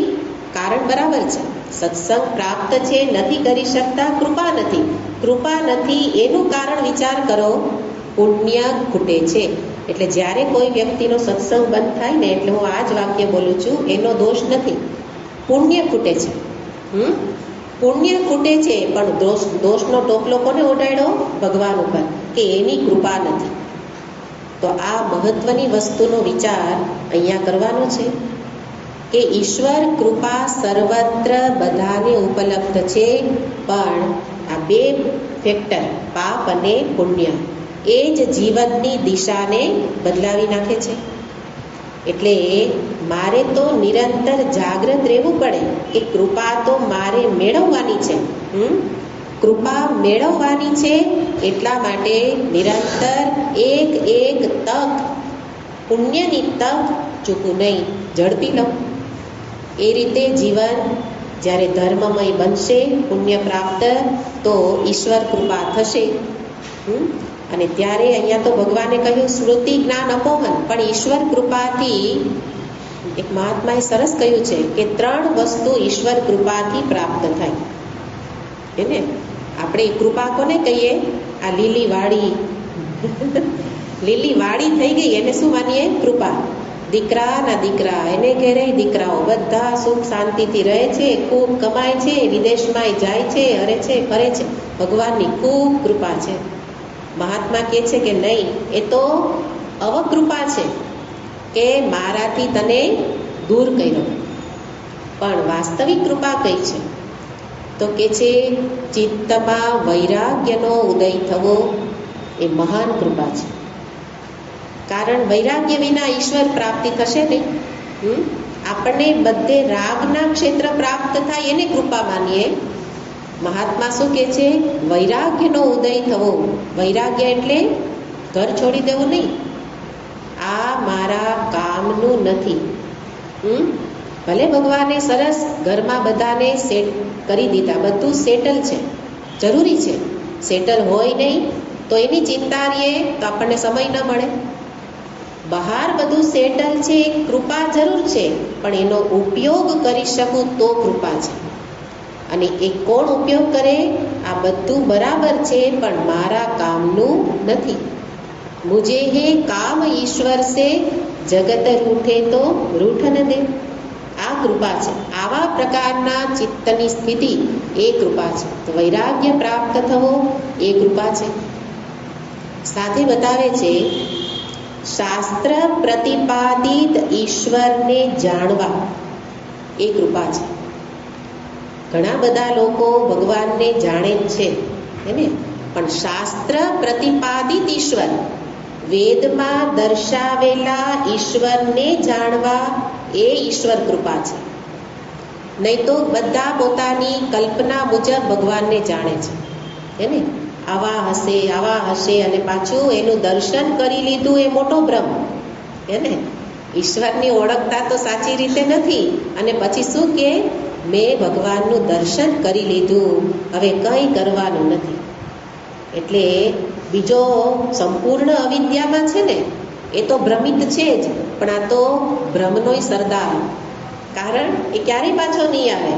S1: કારણ બરાબર છે, સત્સંગ પ્રાપ્ત છે, નથી કરી શકતા, કૃપા નથી. કૃપા નથી એનું કારણ વિચાર કરો, પુણ્ય ખૂટે છે. એટલે જ્યારે કોઈ વ્યક્તિનો સત્સંગ બંધ થાય ને, એટલે હું આ જ વાક્ય બોલું છું, એનો દોષ નથી, પુણ્ય ખૂટે છે. પુણ્ય ખૂટે છે, પણ દોષનો ટોપલો કોને ઓઢાડ્યો? ભગવાન ઉપર, કે એની કૃપા નથી. તો આ મહત્વની વસ્તુનો વિચાર અહીંયા કરવાનો છે કે ઈશ્વર કૃપા સર્વત્ર બધાને ઉપલબ્ધ છે, પણ આ 2 ફેક્ટર, પાપ અને પુણ્ય, એ જ જીવનની દિશાને બદલાવી નાખે છે. એટલે મારે તો નિરંતર જાગૃત રહેવું પડે કે કૃપા તો મારે મેળવવાની છે. કૃપા મેળવવાની છે, એટલા માટે નિરંતર એક તક, પુણ્યની તક ચૂકવું નહીં, ઝડપી લઉં. એ રીતે જીવન જ્યારે ધર્મમય બનશે, પુણ્ય પ્રાપ્ત, તો ઈશ્વર કૃપા થશે. અને ત્યારે અહીંયા તો ભગવાને કહ્યું સ્મૃતિ જ્ઞાન અપોહન, પણ ઈશ્વર કૃપાથી એક મહાત્માએ સરસ કહ્યું છે કે 3 વસ્તુ ઈશ્વર કૃપાથી પ્રાપ્ત થાય. એને આપણે કૃપા કોને કહીએ? આ લીલી વાડી લીલી વાડી થઈ ગઈ એને શું માનીએ? કૃપા. દીકરાના દીકરા, એને ઘેરે દીકરાઓ બધા સુખ શાંતિથી રહે છે, ખૂબ કમાય છે, વિદેશમાં જાય છે, હરે છે, ફરે છે, ભગવાનની ખૂબ કૃપા છે. મહાત્મા કહે છે કે નહીં, એ તો અવકૃપા છે કે મારાથી તને દૂર કર્યો. પણ વાસ્તવિક કૃપા કઈ છે? તો કે છે ચિત્તમાં વૈરાગ્યનો ઉદય થવો, એ મહાન કૃપા છે. કારણ વૈરાગ્ય વિના ઈશ્વર પ્રાપ્તિ થશે નહીં. આપણને બધે રાગના ક્ષેત્ર પ્રાપ્ત થાય એને કૃપા માનીએ. મહાત્મા શું કહે છે? વૈરાગ્યનો ઉદય થવો. વૈરાગ્ય એટલે ઘર છોડી દેવું નહીં, આ મારા કામનું નથી. ભલે ભગવાને સરસ ઘરમાં બધાને સેટ કરી દીધા, બધું સેટલ છે, જરૂરી છે. સેટલ હોય નહીં તો એની ચિંતા રહીએ તો આપણને સમય ન મળે. બહાર બધું સેટલ છે, કૃપા જરૂર છે, પણ એનો ઉપયોગ કરી શકું તો કૃપા છે. અને એ કોણ ઉપયોગ કરે? આ બધું બરાબર છે, પણ મારા કામનું નથી. મુજે હે કામ ઈશ્વર સે, જગત રૂઠે તો રૂઠ ન દે. આ કૃપા છે. આવા પ્રકારના ચિત્તની સ્થિતિ એ કૃપા છે. તો વૈરાગ્ય પ્રાપ્ત થવો એ કૃપા છે. સાથે બતાવે છે શાસ્ત્ર પ્રતિપાદિત ઈશ્વરને જાણવા એ કૃપા છે. ઘણા બધા લોકો ભગવાનને જાણે જ છે એને, પણ શાસ્ત્ર પ્રતિપાદિત ઈશ્વર, વેદમાં દર્શાવેલા ઈશ્વરને જાણવા એ ઈશ્વર કૃપા છે. નહીં તો બધા પોતાની કલ્પના મુજબ ભગવાનને જાણે છે એને, આવા હશે અને પાછું એનું દર્શન કરી લીધું એ મોટો ભ્રમ એને. ઈશ્વરની ઓળખતા તો સાચી રીતે નથી અને પછી શું કે મેં ભગવાનનું દર્શન કરી લીધું, હવે કંઈ કરવાનું નથી. એટલે બીજો સંપૂર્ણ અવિદ્યામાં છે ને એ તો ભ્રમિત છે જ, પણ આ તો ભ્રમનોય સરદાર. કારણ એ ક્યારેય પાછો નહીં આવે,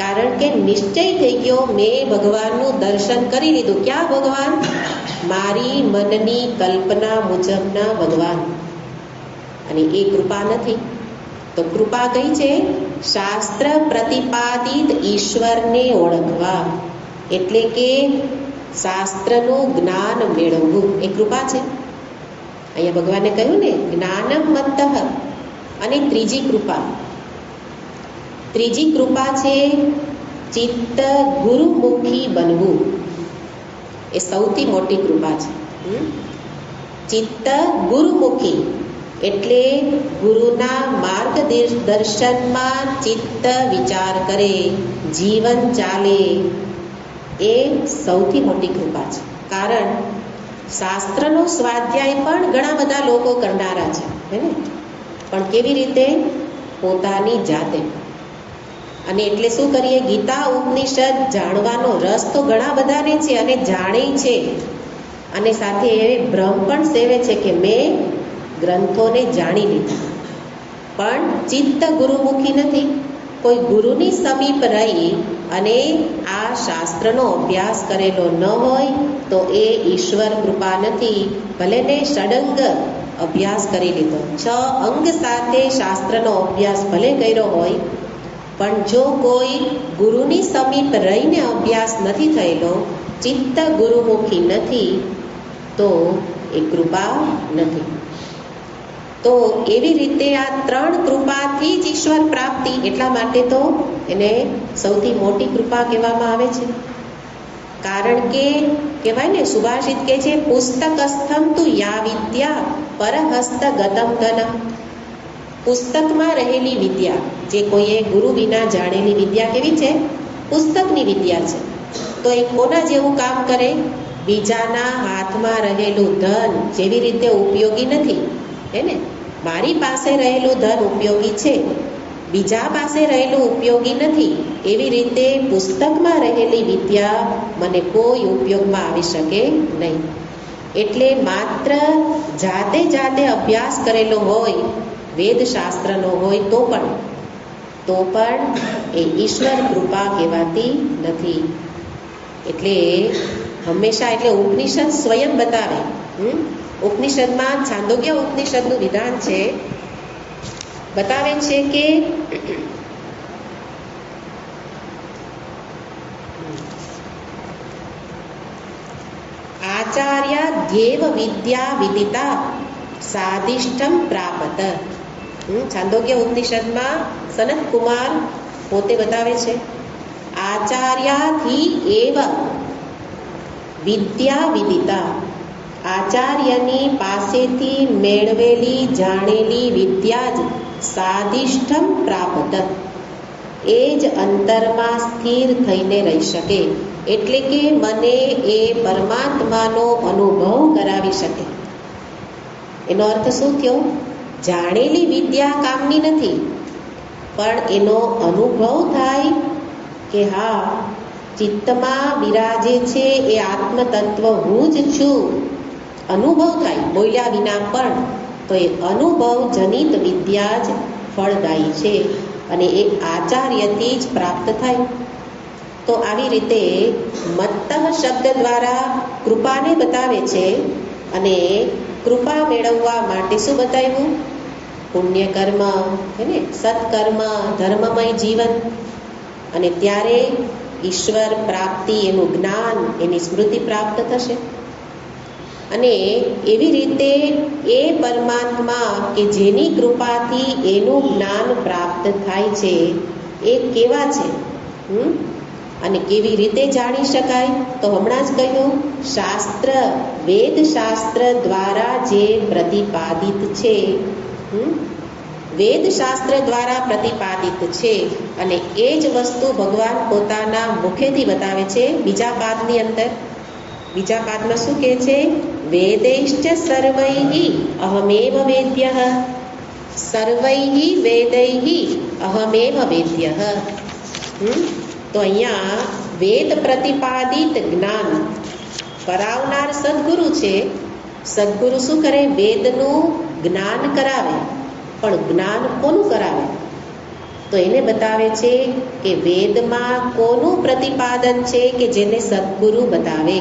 S1: કારણ કે નિશ્ચય થઈ ગયો મેં ભગવાનનું દર્શન કરી લીધું. ક્યાં ભગવાન? મારી મનની કલ્પના મુજબના ભગવાન. અને એ કૃપા નથી. તો કૃપા કઈ છે? શાસ્ત્ર પ્રતિપાદિત ઈશ્વરને ઓળખવા, એટલે કે શાસ્ત્રનું જ્ઞાન મેળવવું એ કૃપા છે. અહીંયા ભગવાને કહ્યું ને જ્ઞાનમ મત્તઃ. અને ત્રીજી કૃપા છે ચિત્ત ગુરુમુખી બનવું. એ સૌથી મોટી કૃપા છે. ચિત્ત ગુરુમુખી એટલે ગુરુના માર્ગદર્શનમાં ચિત્ત વિચાર કરે, જીવન ચાલે, એ સૌથી મોટી કૃપા છે. કારણ શાસ્ત્રનો સ્વાધ્યાય પણ ઘણા બધા લોકો કરનારા છે હે, પણ કેવી રીતે? પોતાની જાતે. અને એટલે શું કરીએ? ગીતા ઉપનિષદ જાણવાનો રસ તો ઘણા બધાને છે અને જાણે છે, અને સાથે એ ભ્રમ પણ સેવે છે કે મેં ગ્રંથોને જાણી લીધા, પણ ચિત્ત ગુરુમુખી નથી. કોઈ ગુરુની સમીપ રહી અને આ શાસ્ત્રનો અભ્યાસ કરેલો ન હોય તો એ ઈશ્વર કૃપા નથી. ભલે ને ષડંગ અભ્યાસ કરી લીધો, 6 અંગ સાથે શાસ્ત્રનો અભ્યાસ ભલે કર્યો હોય, પણ જો કોઈ ગુરુની સમીપ રહીને અભ્યાસ નથી થયેલો, ચિત્ત ગુરુમુખી નથી, તો એ કૃપા નથી. તો એવી રીતે આ 3 કૃપાથી જ ઈશ્વર પ્રાપ્તિ. એટલા માટે તો એને સૌથી મોટી કૃપા કહેવામાં આવે છે. કારણ કે કહેવાય ને, સુભાષિત કહે છે પુસ્તકસ્થમ તુ યા વિદ્યા પરહસ્ત ગતમ ધન. પુસ્તકમાં રહેલી વિદ્યા, જે કોઈએ ગુરુ વિના જાણેલી વિદ્યા કેવી છે? પુસ્તકની વિદ્યા છે. તો એ કોના જેવું કામ કરે? બીજાના હાથમાં રહેલું ધન જેવી રીતે ઉપયોગી નથી હે ને. મારી પાસે રહેલું ધન ઉપયોગી છે, બીજા પાસે રહેલું ઉપયોગી નથી. એવી રીતે પુસ્તકમાં રહેલી વિદ્યા મને કોઈ ઉપયોગમાં આવી શકે નહીં. એટલે માત્ર જાતે અભ્યાસ કરેલો હોય, વેદશાસ્ત્રનો હોય તો પણ એ ઈશ્વર કૃપા કહેવાતી નથી. એટલે હંમેશા ઉપનિષદ સ્વયં બતાવે. ઉપનિષદમાં છાંદોગ્ય ઉપનિષદનું વિધાન છે, બતાવે છે કે આચાર્ય ધ્યેવ વિદ્યા વિદિતા સાધિષ્ઠમ પ્રાપત. છાંદોગ્ય ઉપનિષદમાં સનત કુમાર પોતે બતાવે છે આચાર્યાથી એવ વિદ્યા વિદિતા. આચાર્યની પાસેથી મેળવેલી જાણેલી વિદ્યા જ સાધિષ્ઠમ પ્રાપ્ત, એ જ અંતરમાં સ્થિર થઈને રહી શકે. એટલે કે મને એ પરમાત્માનો અનુભવ કરાવી શકે. એનો અર્થ શું થયો? જાણેલી વિદ્યા કામની નથી, પણ એનો અનુભવ થાય કે હા, ચિત્તમાં બિરાજે છે એ આત્મતત્વ હું જ છું. અનુભવ થાય, બોલ્યા વિના પણ. તો એ અનુભવ જનિત વિદ્યા જ ફળદાયી છે અને એ આચાર્યથી જ પ્રાપ્ત થાય. તો આવી રીતે મત્તઃ શબ્દ દ્વારા કૃપાને બતાવે છે. અને કૃપા મેળવવા માટે શું બતાવ્યું? પુણ્ય કર્મ છે ને, સત્કર્મ, ધર્મમય જીવન, અને ત્યારે ઈશ્વર પ્રાપ્તિ, એનું જ્ઞાન, એની સ્મૃતિ પ્રાપ્ત થશે. અને એવી રીતે એ પરમાત્મા કે જેની કૃપાથી એનું જ્ઞાન પ્રાપ્ત થાય છે એ કેવા છે, અને કેવી રીતે જાણી શકાય? તો હમણાં જ કહ્યું, શાસ્ત્ર, વેદ શાસ્ત્ર દ્વારા જે પ્રતિપાદિત છે, વેદ શાસ્ત્ર દ્વારા પ્રતિપાદિત છે, અને એ જ વસ્તુ ભગવાન પોતાના મુખેથી બતાવે છે. બીજા પાદની અંદર, બીજા પાદમાં શું કહે છે? વેદૈશ્ચ સર્વૈઃ અહમેવ વેદ્યઃ, સર્વૈઃ વેદૈઃ અહમેવ વેદ્યઃ. તો અહીંયા વેદ પ્રતિપાદિત જ્ઞાન કરાવનાર સદગુરુ છે. સદગુરુ શું કરે? વેદનું જ્ઞાન કરાવે. પણ જ્ઞાન કોનું કરાવે? તો એને બતાવે છે કે વેદમાં કોનું પ્રતિપાદન છે કે જેને સદગુરુ બતાવે.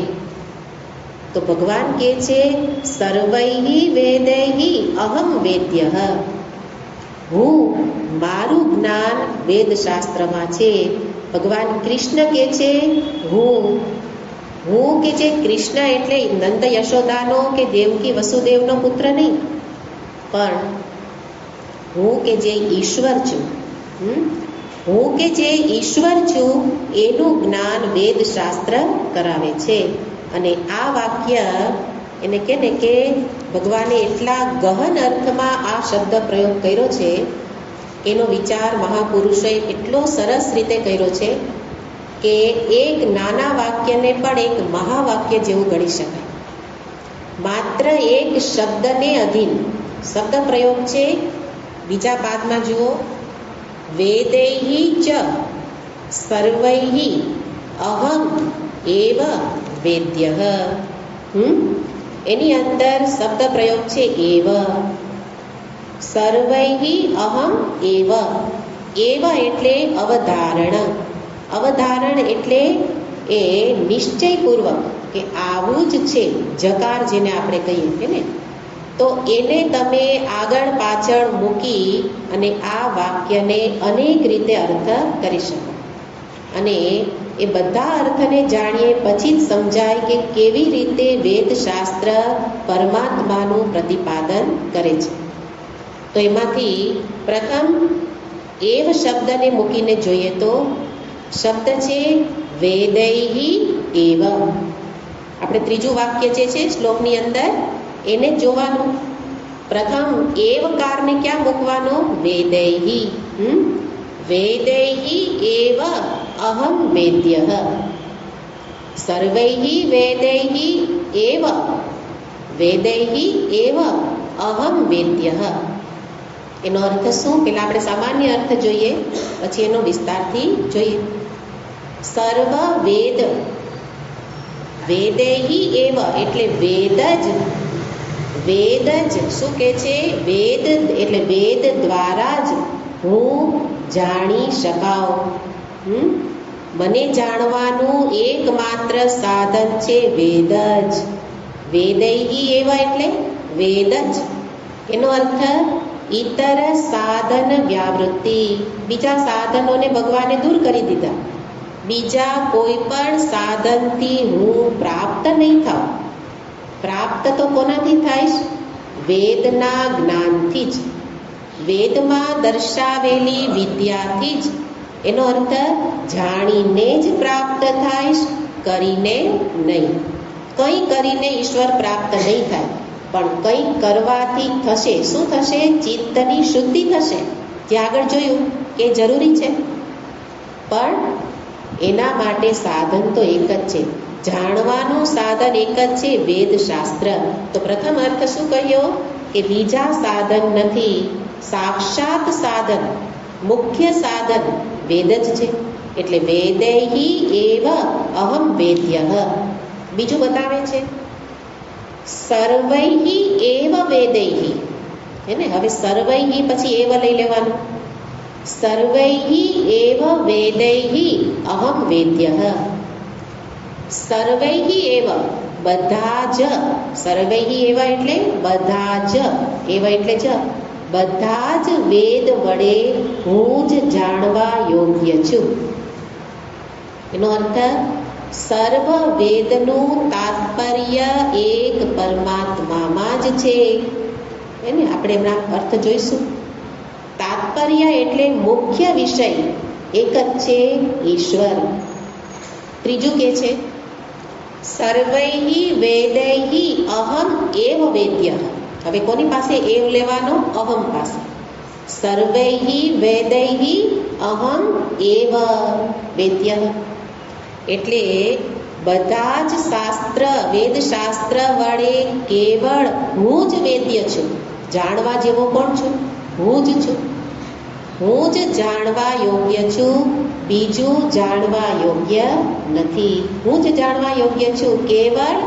S1: તો ભગવાન કહે છે, સર્વૈઃ વેદૈઃ અહમ વેદ્યઃ. હું, મારું જ્ઞાન વેદ શાસ્ત્રમાં છે. ભગવાન કૃષ્ણ કહે છે, હું કે જે કૃષ્ણ એટલે નંદ યશોદાનો કે દેવકી વસુદેવનો પુત્ર નહીં, પણ હું કે જે ઈશ્વર છું, હું કે જે ઈશ્વર છું એનું જ્ઞાન વેદ શાસ્ત્ર કરાવે છે. અને આ વાક્ય એને કહે ને કે ભગવાને એટલા ગહન અર્થમાં આ શબ્દ પ્રયોગ કર્યો છે, એનો વિચાર મહાપુરુષોએ એટલો સરસ રીતે કર્યો છે કે એક નાના વાક્યને પણ એક મહાવાક્ય જેવું ગણી શકાય. માત્ર એક શબ્દને અધીન શબ્દ પ્રયોગ છે. બીજા પાદમાં જુઓ, વેદૈઃ ચ સર્વૈઃ અહમ એવ વેદ્યઃ. એની અંદર શબ્દ પ્રયોગ છે એવ. સર્વૈઃ અહમ એવ. એવ એટલે અવધારણ. અવધારણ એટલે એ નિશ્ચયપૂર્વક કે આવું જ છે, જકાર જેને આપણે કહીએ છીએ ને, તો એને તમે આગળ પાછળ મૂકી અને આ વાક્યને અનેક રીતે અર્થ કરી શકો. અને એ બધા અર્થને જાણીએ પછી જ સમજાય કે કેવી રીતે વેદશાસ્ત્ર પરમાત્માનું પ્રતિપાદન કરે છે. તો એમાંથી પ્રથમ એવ શબ્દને મૂકીને જોઈએ તો શબ્દ છે વેદૈઃ એવ. આપણે ત્રીજું વાક્ય જે છે શ્લોકની અંદર એને જોવાનું. પ્રથમ એવકારને ક્યાં મૂકવાનો? વેદૈઃ. વેદૈઃ એવ અહમ વેદ્યઃ. સર્વૈઃ વેદૈઃ એવ. વેદૈઃ એવ અહમ વેદ્યઃ. એનો અર્થ શું? પેલા આપણે સામાન્ય અર્થ જોઈએ, પછી એનો વિસ્તારથી જોઈએ. સર્વ વેદ, વેદૈઃ એવ એટલે વેદ જ. વેદ જ શું કહે છે? વેદ એટલે વેદ દ્વારા જ હું જાણી શકાવ. મને જાણવાનું એકમાત્ર સાધન છે વેદ જ. વેદૈઃ એવ એટલે વેદ જ. એનો અર્થ ઇતર સાધન વ્યાવૃત્તિ. બીજા સાધનોને ભગવાને દૂર કરી દીધા. બીજા કોઈ પણ સાધનથી હું પ્રાપ્ત નહીં થાઉં. પ્રાપ્ત તો કોનાથી થાય? વેદના જ્ઞાનથી જ, વેદમાં દર્શાવેલી વિદ્યાથી જ. એનો અર્થ જાણીને જ પ્રાપ્ત થાય, કરીને નહીં. કંઈ કરીને ઈશ્વર પ્રાપ્ત નહીં થાય, પણ કંઈ કરવાથી થશે. શું થશે? ચિત્તની શુદ્ધિ થશે. જે આગળ જોયું કે જરૂરી છે, પણ એના માટે સાધન તો એક જ છે. જાણવાનું સાધન એક જ છે, વેદ શાસ્ત્ર. તો પ્રથમ અર્થ શું કહ્યો? કે બીજા સાધન નથી, સાક્ષાત સાધન, મુખ્ય સાધન વેદ જ છે. એટલે વેદૈઃ એવ અહમ વેદ્યઃ. બીજું બતાવે છે સર્વૈઃ એવ વેદૈઃ. હે ને? હવે સર્વૈઃ પછી એવ લઈ લેવાનું. સર્વૈઃ એવ વેદૈઃ અહમ વેદ્યઃ. સર્વૈઃ એવ બધા જ. સર્વૈઃ એવ એટલે બધા જ. એવ એટલે જ. બધા જ વેદ વડે હું જ જાણવા યોગ્ય છું. એનો અર્થ સર્વ વેદનું તાત્પર્ય એક પરમાત્મામાં જ છે. એને આપણે એમના અર્થ જોઈશું. તાત્પર્ય એટલે મુખ્ય વિષય એક જ છે, ઈશ્વર. ત્રીજું કે છે સર્વૈ વેદૈ અહમ એવ વેદ્ય. હવે કોની પાસે એવ લેવાનો? અહમ પાસે. સર્વૈ વેદૈ અહમ એવ વેદ્ય એટલે બધા જ શાસ્ત્ર વેદશાસ્ત્ર વડે કેવળ હું જ વેદ્ય છું. જાણવા જેવો કોણ છું? હું જ છું. હું જ જાણવા યોગ્ય છું, બીજું જાણવા યોગ્ય નથી. હું જ જાણવા યોગ્ય છું, કેવળ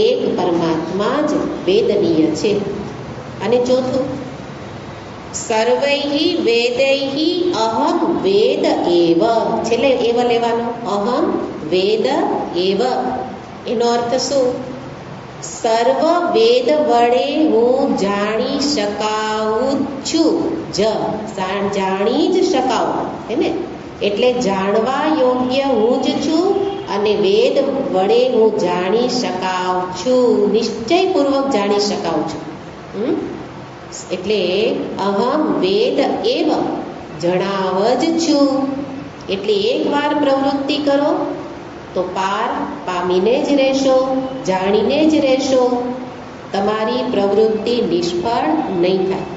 S1: એક પરમાત્મા જ વેદનીય છે. અને ચોથું સર્વૈ વેદૈ અહમ વેદ એવ. છેલ્લે એવ લેવાનો. અહમ વેદ એવ એનો અર્થ શું? સર્વ વેદ વડે હું જાણી શકાઉં છું જાણી જ શકાઉં હે ને. એટલે જાણવા યોગ્ય હું જ છું અને વેદ વડે હું જાણી શકાઉં છું, નિશ્ચયપૂર્વક જાણી શકાઉં છું. એટલે અહમ વેદ એવ જણાવ જ છું. એટલે એકવાર પ્રવૃત્તિ કરો તો પાર પામીને જ રહેશો, જાણીને જ રહેશો. તમારી પ્રવૃત્તિ નિષ્ફળ નહીં થાય.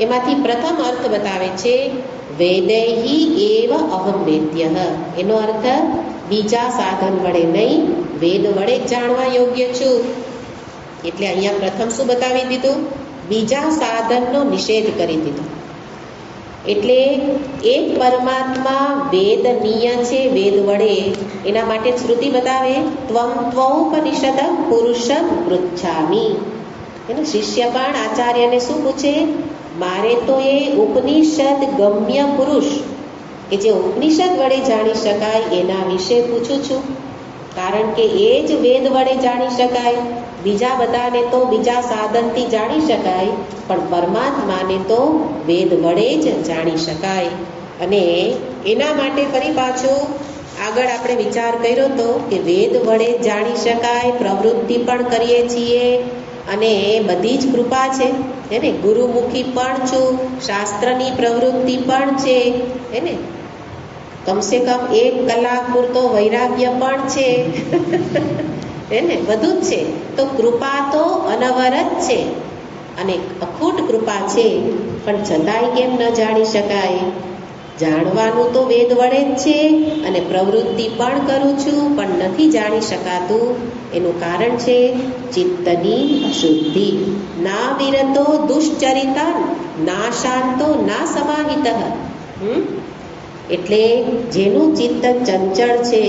S1: એમાંથી પ્રથમ અર્થ બતાવે છે વેદૈ એવ અહમ વેદ્ય. એનો અર્થ બીજા સાધન વડે નહીં, વેદ વડે જાણવા યોગ્ય છું. એટલે અહીંયા પ્રથમ શું બતાવી દીધું? બીજા સાધનનો નિષેધ કરી દીધો. એટલે એક પરમાત્મા વેદનીય છે વેદ વડે. એના માટે શ્રુતિ બતાવે ત્વમ ત્વૌપનિષદં પુરુષં પૃચ્છામિ. એનો શિષ્ય પણ આચાર્યને શું પૂછે? મારે તો એ ઉપનિષદ ગમ્ય પુરુષ કે જે ઉપનિષદ વડે જાણી શકાય એના વિશે પૂછું છું. કારણ કે એ જ વેદ વડે જાણી શકાય. બીજા બધાને તો બીજા સાધનથી જાણી શકાય, પણ પરમાત્માને તો વેદ વડે જ જાણી શકાય. અને એના માટે ફરી પાછું આગળ આપણે વિચાર કર્યો હતો કે વેદ વડે જાણી શકાય, પ્રવૃત્તિ પણ કરીએ છીએ અને બધી જ કૃપા છે એને. ગુરુમુખી પણ છું, શાસ્ત્રની પ્રવૃત્તિ પણ છે એને. કમસે કમ 1 કલાક પૂરતો વૈરાગ્ય પણ છે એને. બધું જ છે. તો કૃપા તો અનવરત છે અને અખૂટ કૃપા છે, પણ છતાંય કેમ ન જાણી શકાય? જાણવાનું તો વેદ વડે જ છે અને પ્રવૃત્તિ પણ કરું છું, પણ નથી જાણી શકાતું. એનું કારણ છે ચિત્તની અશુદ્ધિ. ના વિરતો દુશ્ચરિતા ના શાંતો ના સમાહિત. એટલે જેનું ચિત્ત ચંચળ છે,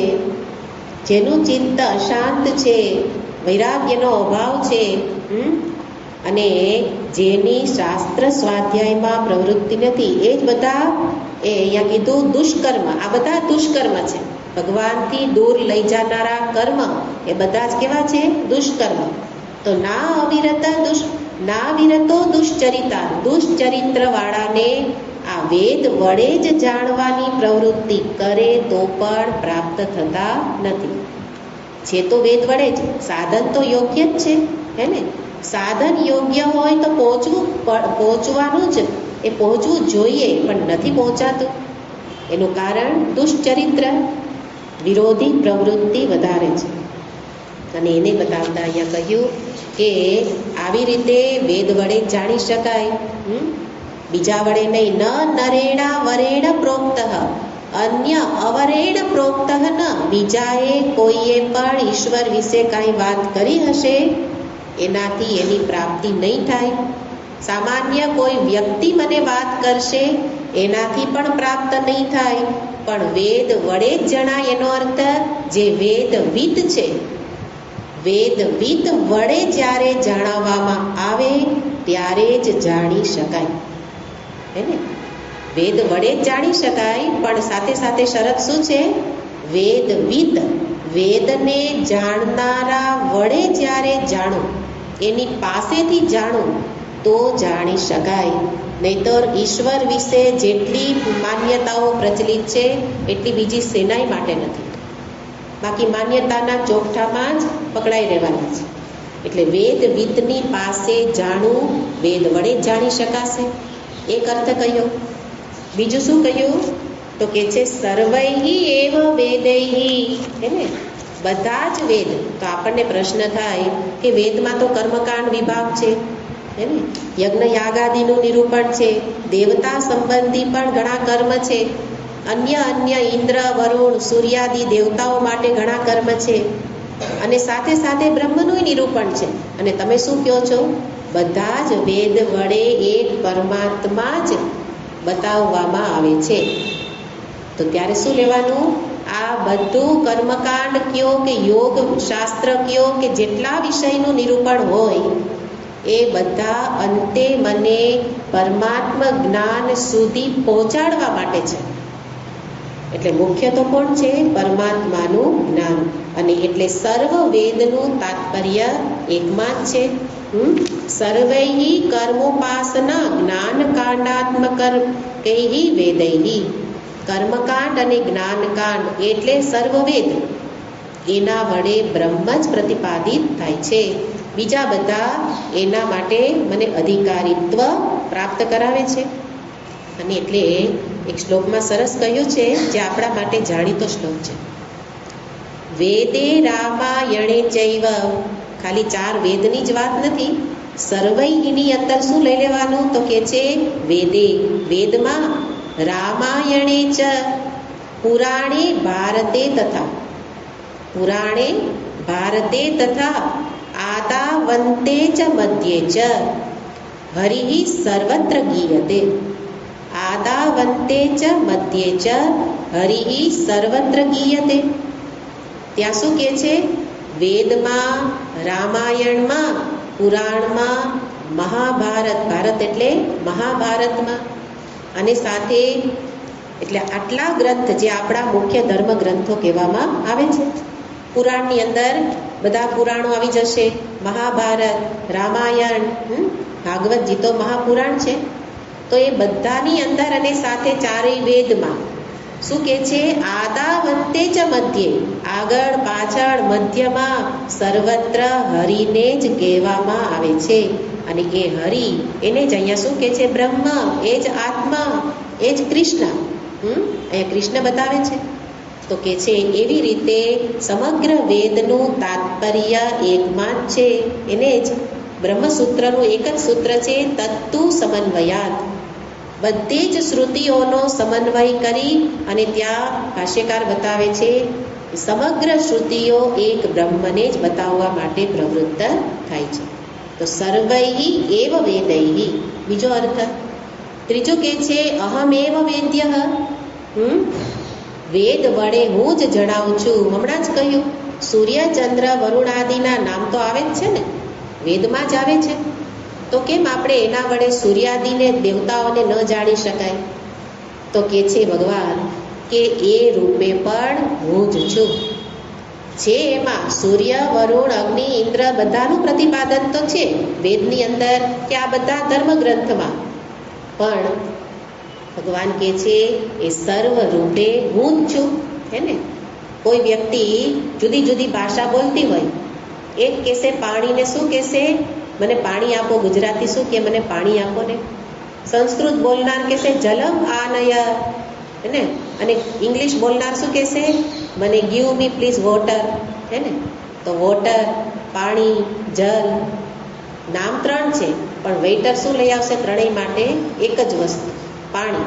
S1: જેનું ચિત્ત અશાંત છે, વૈરાગ્યનો અભાવ છે, અને જેની શાસ્ત્ર સ્વાધ્યાયમાં પ્રવૃત્તિ નથી, એ જ બધા એ અહીંયા કીધું દુષ્કર્મ. આ બધા દુષ્કર્મ છે. ભગવાનથી દૂર લઈ જનારા કર્મ એ બધા જ કેવા છે? દુષ્કર્મ. તો ના વિરતો દુશ્ચરિતા. દુશ્ચરિત્ર વાળાને આ વેદ વડે જ જાણવાની પ્રવૃત્તિ કરે તો પણ પ્રાપ્ત થતા નથી. છે તો વેદ વડે જ, સાધન તો યોગ્ય જ છે હે ને. સાધન યોગ્ય હોય તો પહોંચવાનું જ, એ પહોંચવું જોઈએ, પણ નથી પહોંચાતું. એનું કારણ દુશ્ચરિત્ર, વિરોધી પ્રવૃત્તિ વધારે છે. અને એને બતાવતા અહીંયા કહ્યું કે આવી રીતે વેદ વડે જાણી શકાય, બીજા વડે નહીં. ન નરેણા વરેણ પ્રોક્ત અન્ય અવરેણ પ્રોક્ત ન. બીજાએ કોઈએ પણ ઈશ્વર વિશે કાંઈ વાત કરી હશે એનાથી એની પ્રાપ્તિ નહીં થાય. સામાન્ય કોઈ વ્યક્તિ મને વાત કરશે એનાથી પણ પ્રાપ્ત નહીં થાય, પણ વેદ વડે જ જણાય. એનો અર્થ જે વેદવિદ છે, વેદવિદ વડે જ્યારે જણાવવામાં આવે ત્યારે જ જાણી શકાય હે ને. વેદ વડે જ જાણી શકાય, પણ સાથે સાથે શરત શું છે? વેદવિદ, વેદને જાણનારા વડે જ્યારે જાણો, એની પાસેથી જાણો તો જાણી શકાય. નહીતર ઈશ્વર વિશે જેટલી માન્યતાઓ પ્રચલિત છે એટલી બીજી સેનાઈ માટે નથી. બાકી માન્યતાના ચોકઠામાં જ પકડાઈ રહેવાના છે. એટલે વેદવિદની પાસે જાણવું, વેદ વડે જ જાણી શકાશે, એક અર્થ કહ્યો. બીજું શું કહ્યું? તો કે છે સર્વૈહિ એવ વેદૈહિ, હે ને, બધા જ વેદ. તો આપણને પ્રશ્ન થાય કે વેદમાં તો કર્મકાંડ વિભાગ છે, હે ને, યજ્ઞ યાગાદિનું નિરૂપણ છે, દેવતા સંબંધી પણ ઘણા કર્મ છે, અન્ય ઇન્દ્ર વરુણ સૂર્યાદિ દેવતાઓ માટે ઘણા કર્મ છે, અને સાથે સાથે બ્રહ્મનું નિરૂપણ છે. અને તમે શું કહો છો? બધા જ વેદ વડે એક પરમાત્મા જ બતાવવામાં આવે છે. તો ત્યારે શું લેવાનું? આ બધું કર્મકાંડ કયો કે યોગ શાસ્ત્ર કયો કે જેટલા વિષયનું નિરૂપણ હોય એ બધા અંતે મને પરમાત્મા જ્ઞાન સુધી પહોંચાડવા માટે છે. એટલે મુખ્ય તો કોણ છે? પરમાત્માનું જ્ઞાન. અને એટલે સર્વ વેદનું તાત્પર્ય એકમાં જ છે. સર્વૈહિ કર્મોપાસના જ્ઞાન કાંડાત્મક કૈહિ વેદૈહિ. કર્મકાંડ અને જ્ઞાનકાંડ એટલે સર્વવેદ, એના વડે બ્રહ્મ જ પ્રતિપાદિત થાય છે. બીજા બધા એના માટે મને અધિકારીત્વ પ્રાપ્ત કરાવે છે. અને એટલે એક શ્લોકમાં સરસ કહ્યું છે, જે આપણા માટે જાણીતો શ્લોક છે. વેદે રામાયણે ચૈવ. ખાલી 4 વેદની જ વાત નથી. સર્વૈહિની અંદર શું લઈ લેવાનું? તો કે છે વેદે, વેદમાં, રામાયણે ચ, પુરાણે ભારતે તથા, પુરાણે ભારતે તથા, આદાવંતે ચ મધ્યે ચ, હરિ સર્વત્ર ગીયતે. આદાવંતે ચ મધ્યે ચ, હરિ સર્વત્ર ગીયતે. ત્યાં શું કહે છે? વેદમાં, રામાયણમાં, પુરાણમાં, મહાભારત, ભારત એટલે મહાભારતમાં, અને સાથે એટલે આટલા ગ્રંથ જે આપણા મુખ્ય ધર્મ ગ્રંથો કહેવામાં આવે છે. પુરાણની અંદર બધા પુરાણો આવી જશે. મહાભારત, રામાયણ, ભાગવતજી તો મહાપુરાણ છે. તો એ બધાની અંદર અને સાથે 4 વેદમાં શું કહે છે? આદાવંતે ચ મધ્યે, આગળ પાછળ મધ્યમાં સર્વત્ર હરિને જ કહેવામાં આવે છે. અને એ હરિ, એને જ અહીંયા શું કહે છે? બ્રહ્મ, એ જ આત્મા, એ જ કૃષ્ણ. અહીંયા કૃષ્ણ બતાવે છે. તો કે છે એવી રીતે સમગ્ર વેદનું તાત્પર્ય એકમાં જ છે. એને જ બ્રહ્મસૂત્રનું એક જ સૂત્ર છે, તત્તુ સમન્વયાત. બધી જ શ્રુતિઓનો સમન્વય કરી અને ત્યાં ભાષ્યકાર બતાવે છે સમગ્ર શ્રુતિઓ એક બ્રહ્મને જ બતાવવા માટે પ્રવૃત્ત થાય છે. તો સર્વૈહિ એવ વેદૈહિ બીજો અર્થ. ત્રીજો કે છે અહમેવ વેદ્યઃ. વેદ વડે હું જ જણાવું છું. હમણાં જ કહ્યું, સૂર્ય ચંદ્ર વરુણાદિના નામ તો આવે જ છે ને, વેદમાં જ આવે છે. તો કેમ આપણે એના વડે સૂર્યાદિને દેવતાઓને ન જાણી શકાય? તો કે છે ભગવાન કે એ રૂપે પણ હું જ છું. છે એમાં સૂર્ય વરુણ અગ્નિ ઇન્દ્ર બધાનું પ્રતિપાદન તો છે વેદની અંદર કે આ બધા ધર્મ ગ્રંથમાં, પણ ભગવાન કહે છે એ સર્વ રૂપે હું જ છું. હે ને, કોઈ વ્યક્તિ જુદી જુદી ભાષા બોલતી હોય, એક કહેશે પાણીને શું કહેશે? મને પાણી આપો. ગુજરાતી શું કે? મને પાણી આપો ને. સંસ્કૃત બોલનાર કહેશે જલમ આનય, હે ને. અને ઇંગ્લિશ બોલનાર શું કહેશે? મને ગીવ મી પ્લીઝ વોટર, હે ને. તો વોટર, પાણી, જલ, નામ 3 છે, પણ વેઇટર શું લઈ આવશે? ત્રણેય માટે એક જ વસ્તુ, પાણી.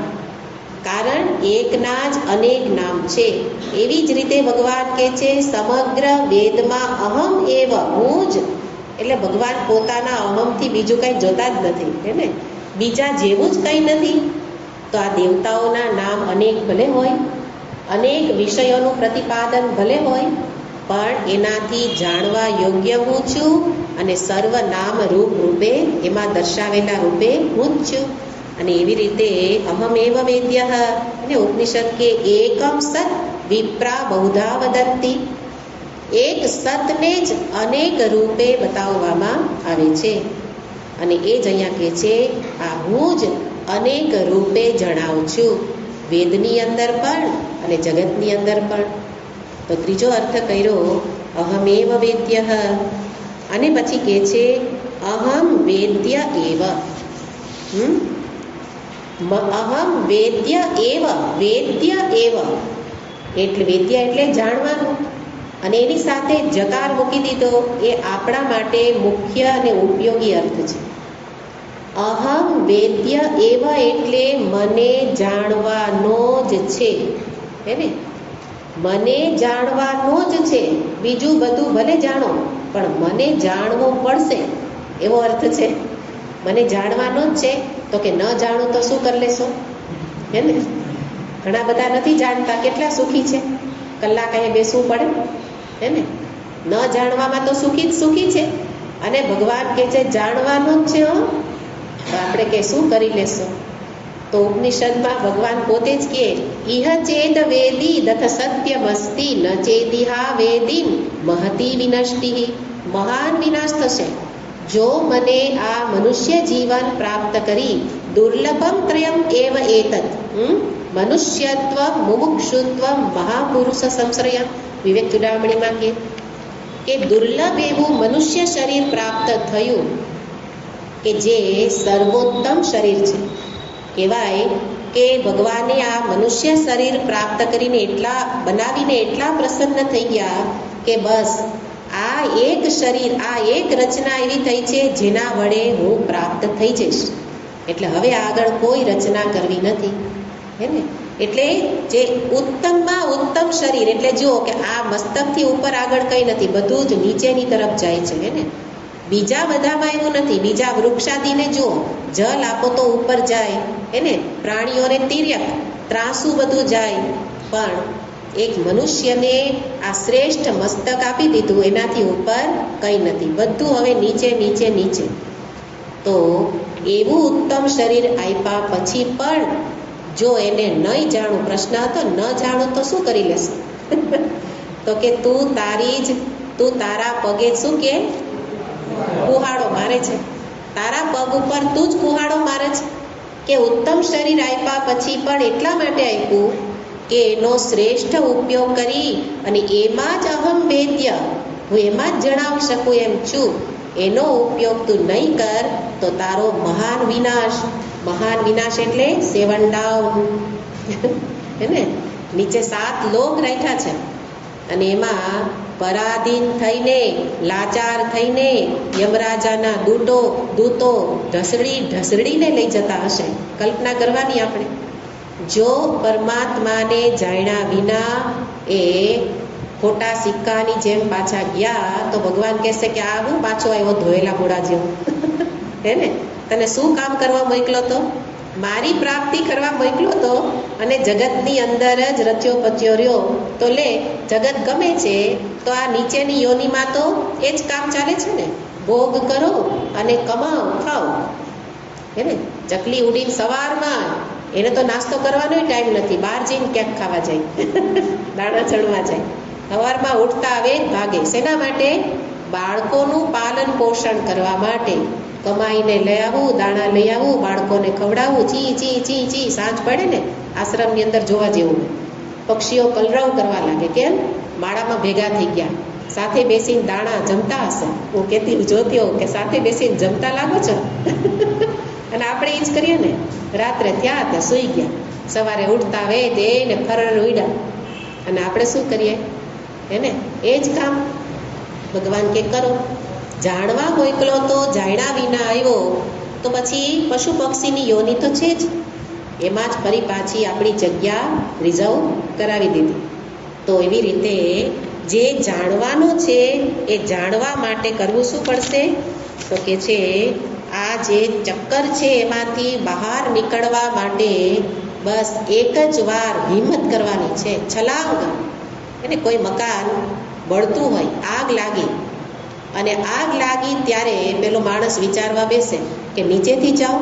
S1: કારણ એકના જ અનેક નામ છે. એવી જ રીતે ભગવાન કહે છે સમગ્ર વેદમાં અહમ એવ, હું જ. એટલે ભગવાન પોતાના અહમથી બીજું કંઈ જોતા જ નથી, હે ને. બીજા જેવું જ કંઈ નથી. તો આ દેવતાઓના નામ અનેક ભલે હોય, અનેક વિષયોનું પ્રતિપાદન ભલે હોય, પણ એનાથી જાણવા યોગ્ય હું છું. અને સર્વ નામ રૂપ રૂપે એમાં દર્શાવેલા રૂપે હું જ છું. અને એવી રીતે અહમેવ વેદ્યઃ. અને ઉપનિષદ કે એકમ સત વિપ્રા બહુધા વદંતી. એક સતને જ અનેક રૂપે બતાવવામાં આવે છે. અને એ જ અહીંયા કહે છે આ હું જ અનેક રૂપે જણાવું છું, વેદની અંદર પણ અને જગતની અંદર પણ. તો ત્રીજો અર્થ કર્યો અહમેવ વેદ્ય, અને પછી કહે છે અહમ વેદ્ય એવ. અહમ વેદ્ય એવ, વેદ્ય એવ એટલે વેદ્ય એટલે જાણવાનું, અને એની સાથે જકાર મૂકી દીધો. એ આપણા માટે મુખ્ય અને ઉપયોગી અર્થ છે. અહમ વેદ્ય એવ એટલે મને જાણવાનો જ છે, હે ને? મને જાણવાનો જ છે, બીજું બધું ભલે જાણો પણ મને જાણવો પડશે એવો અર્થ છે. મને જાણવાનો જ છે, તો કે ન જાણું તો શું કરી લેશો, હે ને? ઘણા બધા નથી જાણતા, કેટલા સુખી છે, કલાક અહીંયા બેસવું પડે, હે ને? ન જાણવામાં તો સુખી જ સુખી છે, અને ભગવાન કહે છે જાણવાનું જ છે. તો આપણે કે શું કરી લેશો? તો ઉપનિષદમાં ભગવાન પોતે જ કહે ઇહ ચેદ વેદી દથ સત્યમસ્તિ ન ચેદિહા વેદીન મહતી વિનષ્ટિ. મહાન વિનાશ થશે જો મને આ મનુષ્ય જીવન પ્રાપ્ત કરી દુર્લભમ ત્રયમ એવ એતત મનુષ્યત્વ મુમુક્ષુત્વ મહાપુરુષ સંશ્રય. વિવેક ચૂડામણીમાં કે દુર્લભ એવું મનુષ્ય શરીર પ્રાપ્ત થયું કે જે સર્વોત્તમ શરીર છે. કહેવાય કે ભગવાને આ મનુષ્ય શરીર પ્રાપ્ત કરીને એટલા બનાવીને એટલા પ્રસન્ન થઈ ગયા કે બસ આ એક શરીર, આ એક રચના એવી થઈ છે જેના વડે હું પ્રાપ્ત થઈ જઈશ. એટલે હવે આગળ કોઈ રચના કરવી નથી, હે ને? એટલે જે ઉત્તમમાં ઉત્તમ શરીર, એટલે જુઓ કે આ મસ્તકથી ઉપર આગળ કંઈ નથી, બધું જ નીચેની તરફ જાય છે, હે ને? બીજા બધામાં એવું નથી. બીજા વૃક્ષાદિને જુઓ, જલ આપો તો ઉપર જાય, હે ને? પ્રાણીઓને તિર્યક ત્રાસુ બધું જાય, પણ એક મનુષ્યને આ શ્રેષ્ઠ મસ્તક આપી દીધું, એનાથી ઉપર કંઈ નથી, બધું હવે નીચે નીચે નીચે. તો એવું ઉત્તમ શરીર આપ્યા પછી પણ જો એને નહીં જાણું, પ્રશ્ન હતો ન જાણું તો શું કરી લેશે? તો કે તું તારા પગે શું કે કુહાડો મારે છે, તારા પગ ઉપર તું જ કુહાડો મારે છે. કે ઉત્તમ શરીર આપ્યા પછી પણ એટલા માટે આપ્યું કે એનો શ્રેષ્ઠ ઉપયોગ કરી અને એમાં જ અહમ વેદ્ય, હું એમાં જ જણાવી શકું એમ છું, એનો ઉપયોગ તું નહીં કર તો તારો મહાન વિનાશ. મહાન વિનાશ એટલે 7 ડાઉન, હે ને? નીચે 7 લોક રાખ્યા છે, અને એમાં પરાધીન થઈને, લાચાર થઈને યમરાજાના દૂતો ઢસડીને લઈ જતા હશે. કલ્પના કરવાની આપણે. જો પરમાત્માને જાણ્યા વિના એ ખોટા સિક્કાની જેમ પાછા ગયા તો ભગવાન કહેશે કે આ હું પાછો આવ્યો ધોયેલા મોડા જેવો, હે ને? તને શું કામ કરવા મોકલો તો? મારી પ્રાપ્તિ કરવા મોકલો તો, અને જગતની અંદર જ રચ્યો પચ્યો રહ્યો. તો લે, જગત ગમે છે તો આ નીચેની યોનિમાં તો એ જ કામ ચાલે છે ને. ભોગ કરો અને કમાઓ, ખાઓ, હે ને? ચકલી ઉડીને સવારમાં એને તો નાસ્તો કરવાનો ટાઈમ નથી, બહાર જઈને ક્યાંક ખાવા જાય, દાણા ચણવા જાય. સવારમાં ઉઠતા આવે ભાગે. શેના માટે? બાળકોનું પાલન પોષણ કરવા માટે. કમાઈને લઈ આવું, દાણા લઈ આવું, બાળકોને ખવડાવવું, ચી ચી ચી ચી. સાંજ પડે ને આશ્રમની અંદર જોવા જેવું, પક્ષીઓ કલરવ કરવા લાગે. કેમ? માળામાં ભેગા થઈ ગયા, સાથે બેસીને દાણા જમતા હશે. હું કહેતી જોતી હોઉં કે સાથે બેસીને જમતા લાગો છો. અને આપણે એ જ કરીએ ને. રાત્રે ત્યાં તે સૂઈ ગયા, સવારે ઉઠતા વેદ એને ફરર ઉડ્યા, અને આપણે શું કરીએ, હે ને? એ જ કામ ભગવાન કે કરો. જાણવા મોકલો તો જાણ્યા વિના આવ્યો તો પછી પશુ પક્ષીની યોનિ તો છે જ, એમાં જ ફરી પાછી આપણી જગ્યા રિઝર્વ કરાવી દીધી. તો એવી રીતે જે જાણવાનું છે એ જાણવા માટે કરવું શું પડશે? તો કે છે આ જે ચક્કર છે એમાંથી બહાર નીકળવા માટે બસ એક જ વાર હિંમત કરવાની છે, છલાંગ. એને કોઈ મકાન બળતું હોય, આગ લાગી, અને આગ લાગી ત્યારે પેલો માણસ વિચારવા બેસે કે નીચેથી જાઓ,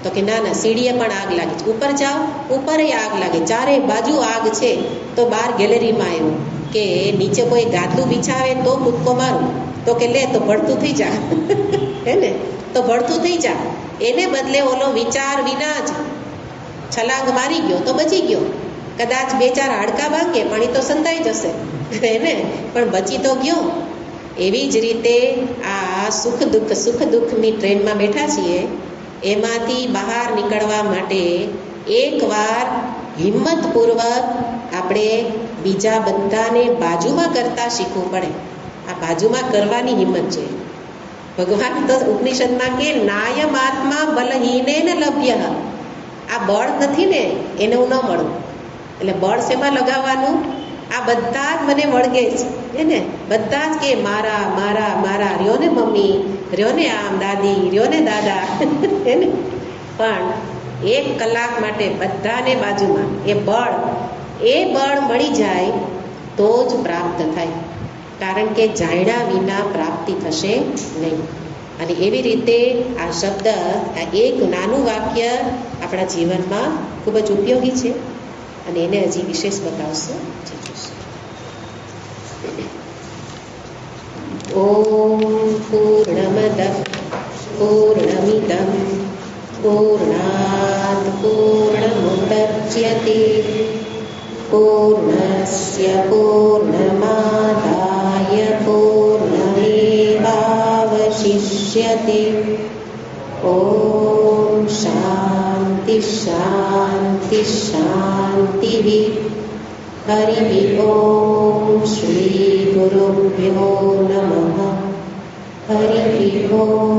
S1: તો કે ના ના, સીડીએ પણ આગ લાગી છે, ઉપર જાઓ, ઉપરે આગ લાગે, ચારે બાજુ આગ છે. તો બહાર ગેલેરીમાં આવ્યું કે નીચે કોઈ ગાદલું બિછાવે તો કૂદકો મારું, તો કે લે તો ભળતું થઈ જાય. હે ને, તો ભળતું થઈ જા. એને બદલે ઓલો વિચાર વિના જ છલાંગ મારી ગયો તો બચી ગયો. કદાચ 2-4 હાડકા ભાંગે પણ એ તો સંતાઈ જશે, હે ને, પણ બચી તો ગયો. એવી જ રીતે આ સુખ દુઃખની ટ્રેનમાં બેઠા છીએ, એમાંથી બહાર નીકળવા માટે એકવાર હિંમતપૂર્વક આપણે બીજા બધાને બાજુમાં કરતા શીખવું પડે. આ બાજુમાં કરવાની હિંમત છે. ભગવાન તો ઉપનિષદમાં કે નાયમાત્મા બલહીનેન લભ્ય. આ બળ નથી ને એને હું ન મળું. એટલે બળ શેમાં લગાવવાનું? આ બધા જ મને વળગે છે, હે ને, બધા જ કે મારા મારા મારા, રહ્યો ને મમ્મી, રહ્યો ને આમ દાદી, રહ્યો ને દાદા, હે ને. પણ 1 કલાક માટે બધાને બાજુમાં એ બળ મળી જાય તો જ પ્રાપ્ત થાય. કારણ કે જાણ્યા વિના પ્રાપ્તિ થશે નહીં. અને એવી રીતે આ શબ્દ, આ એક નાનું વાક્ય આપણા જીવનમાં ખૂબ જ ઉપયોગી છે. અને એને હજી વિશેષ બતાવશું. ઓમ પૂર્ણમદ પૂર્ણમિદં પૂર્ણાત પૂર્ણમુદચ્યતે પૂર્ણસ્ય પૂર્ણમાદાય પૂર્ણમેવાવશિષ્યતે. ઓમ શાંતિ શાંતિ શાંતિ. હરિ ઓમ શ્રી ગુરુભ્યો નમઃ. હરિ ઓમ.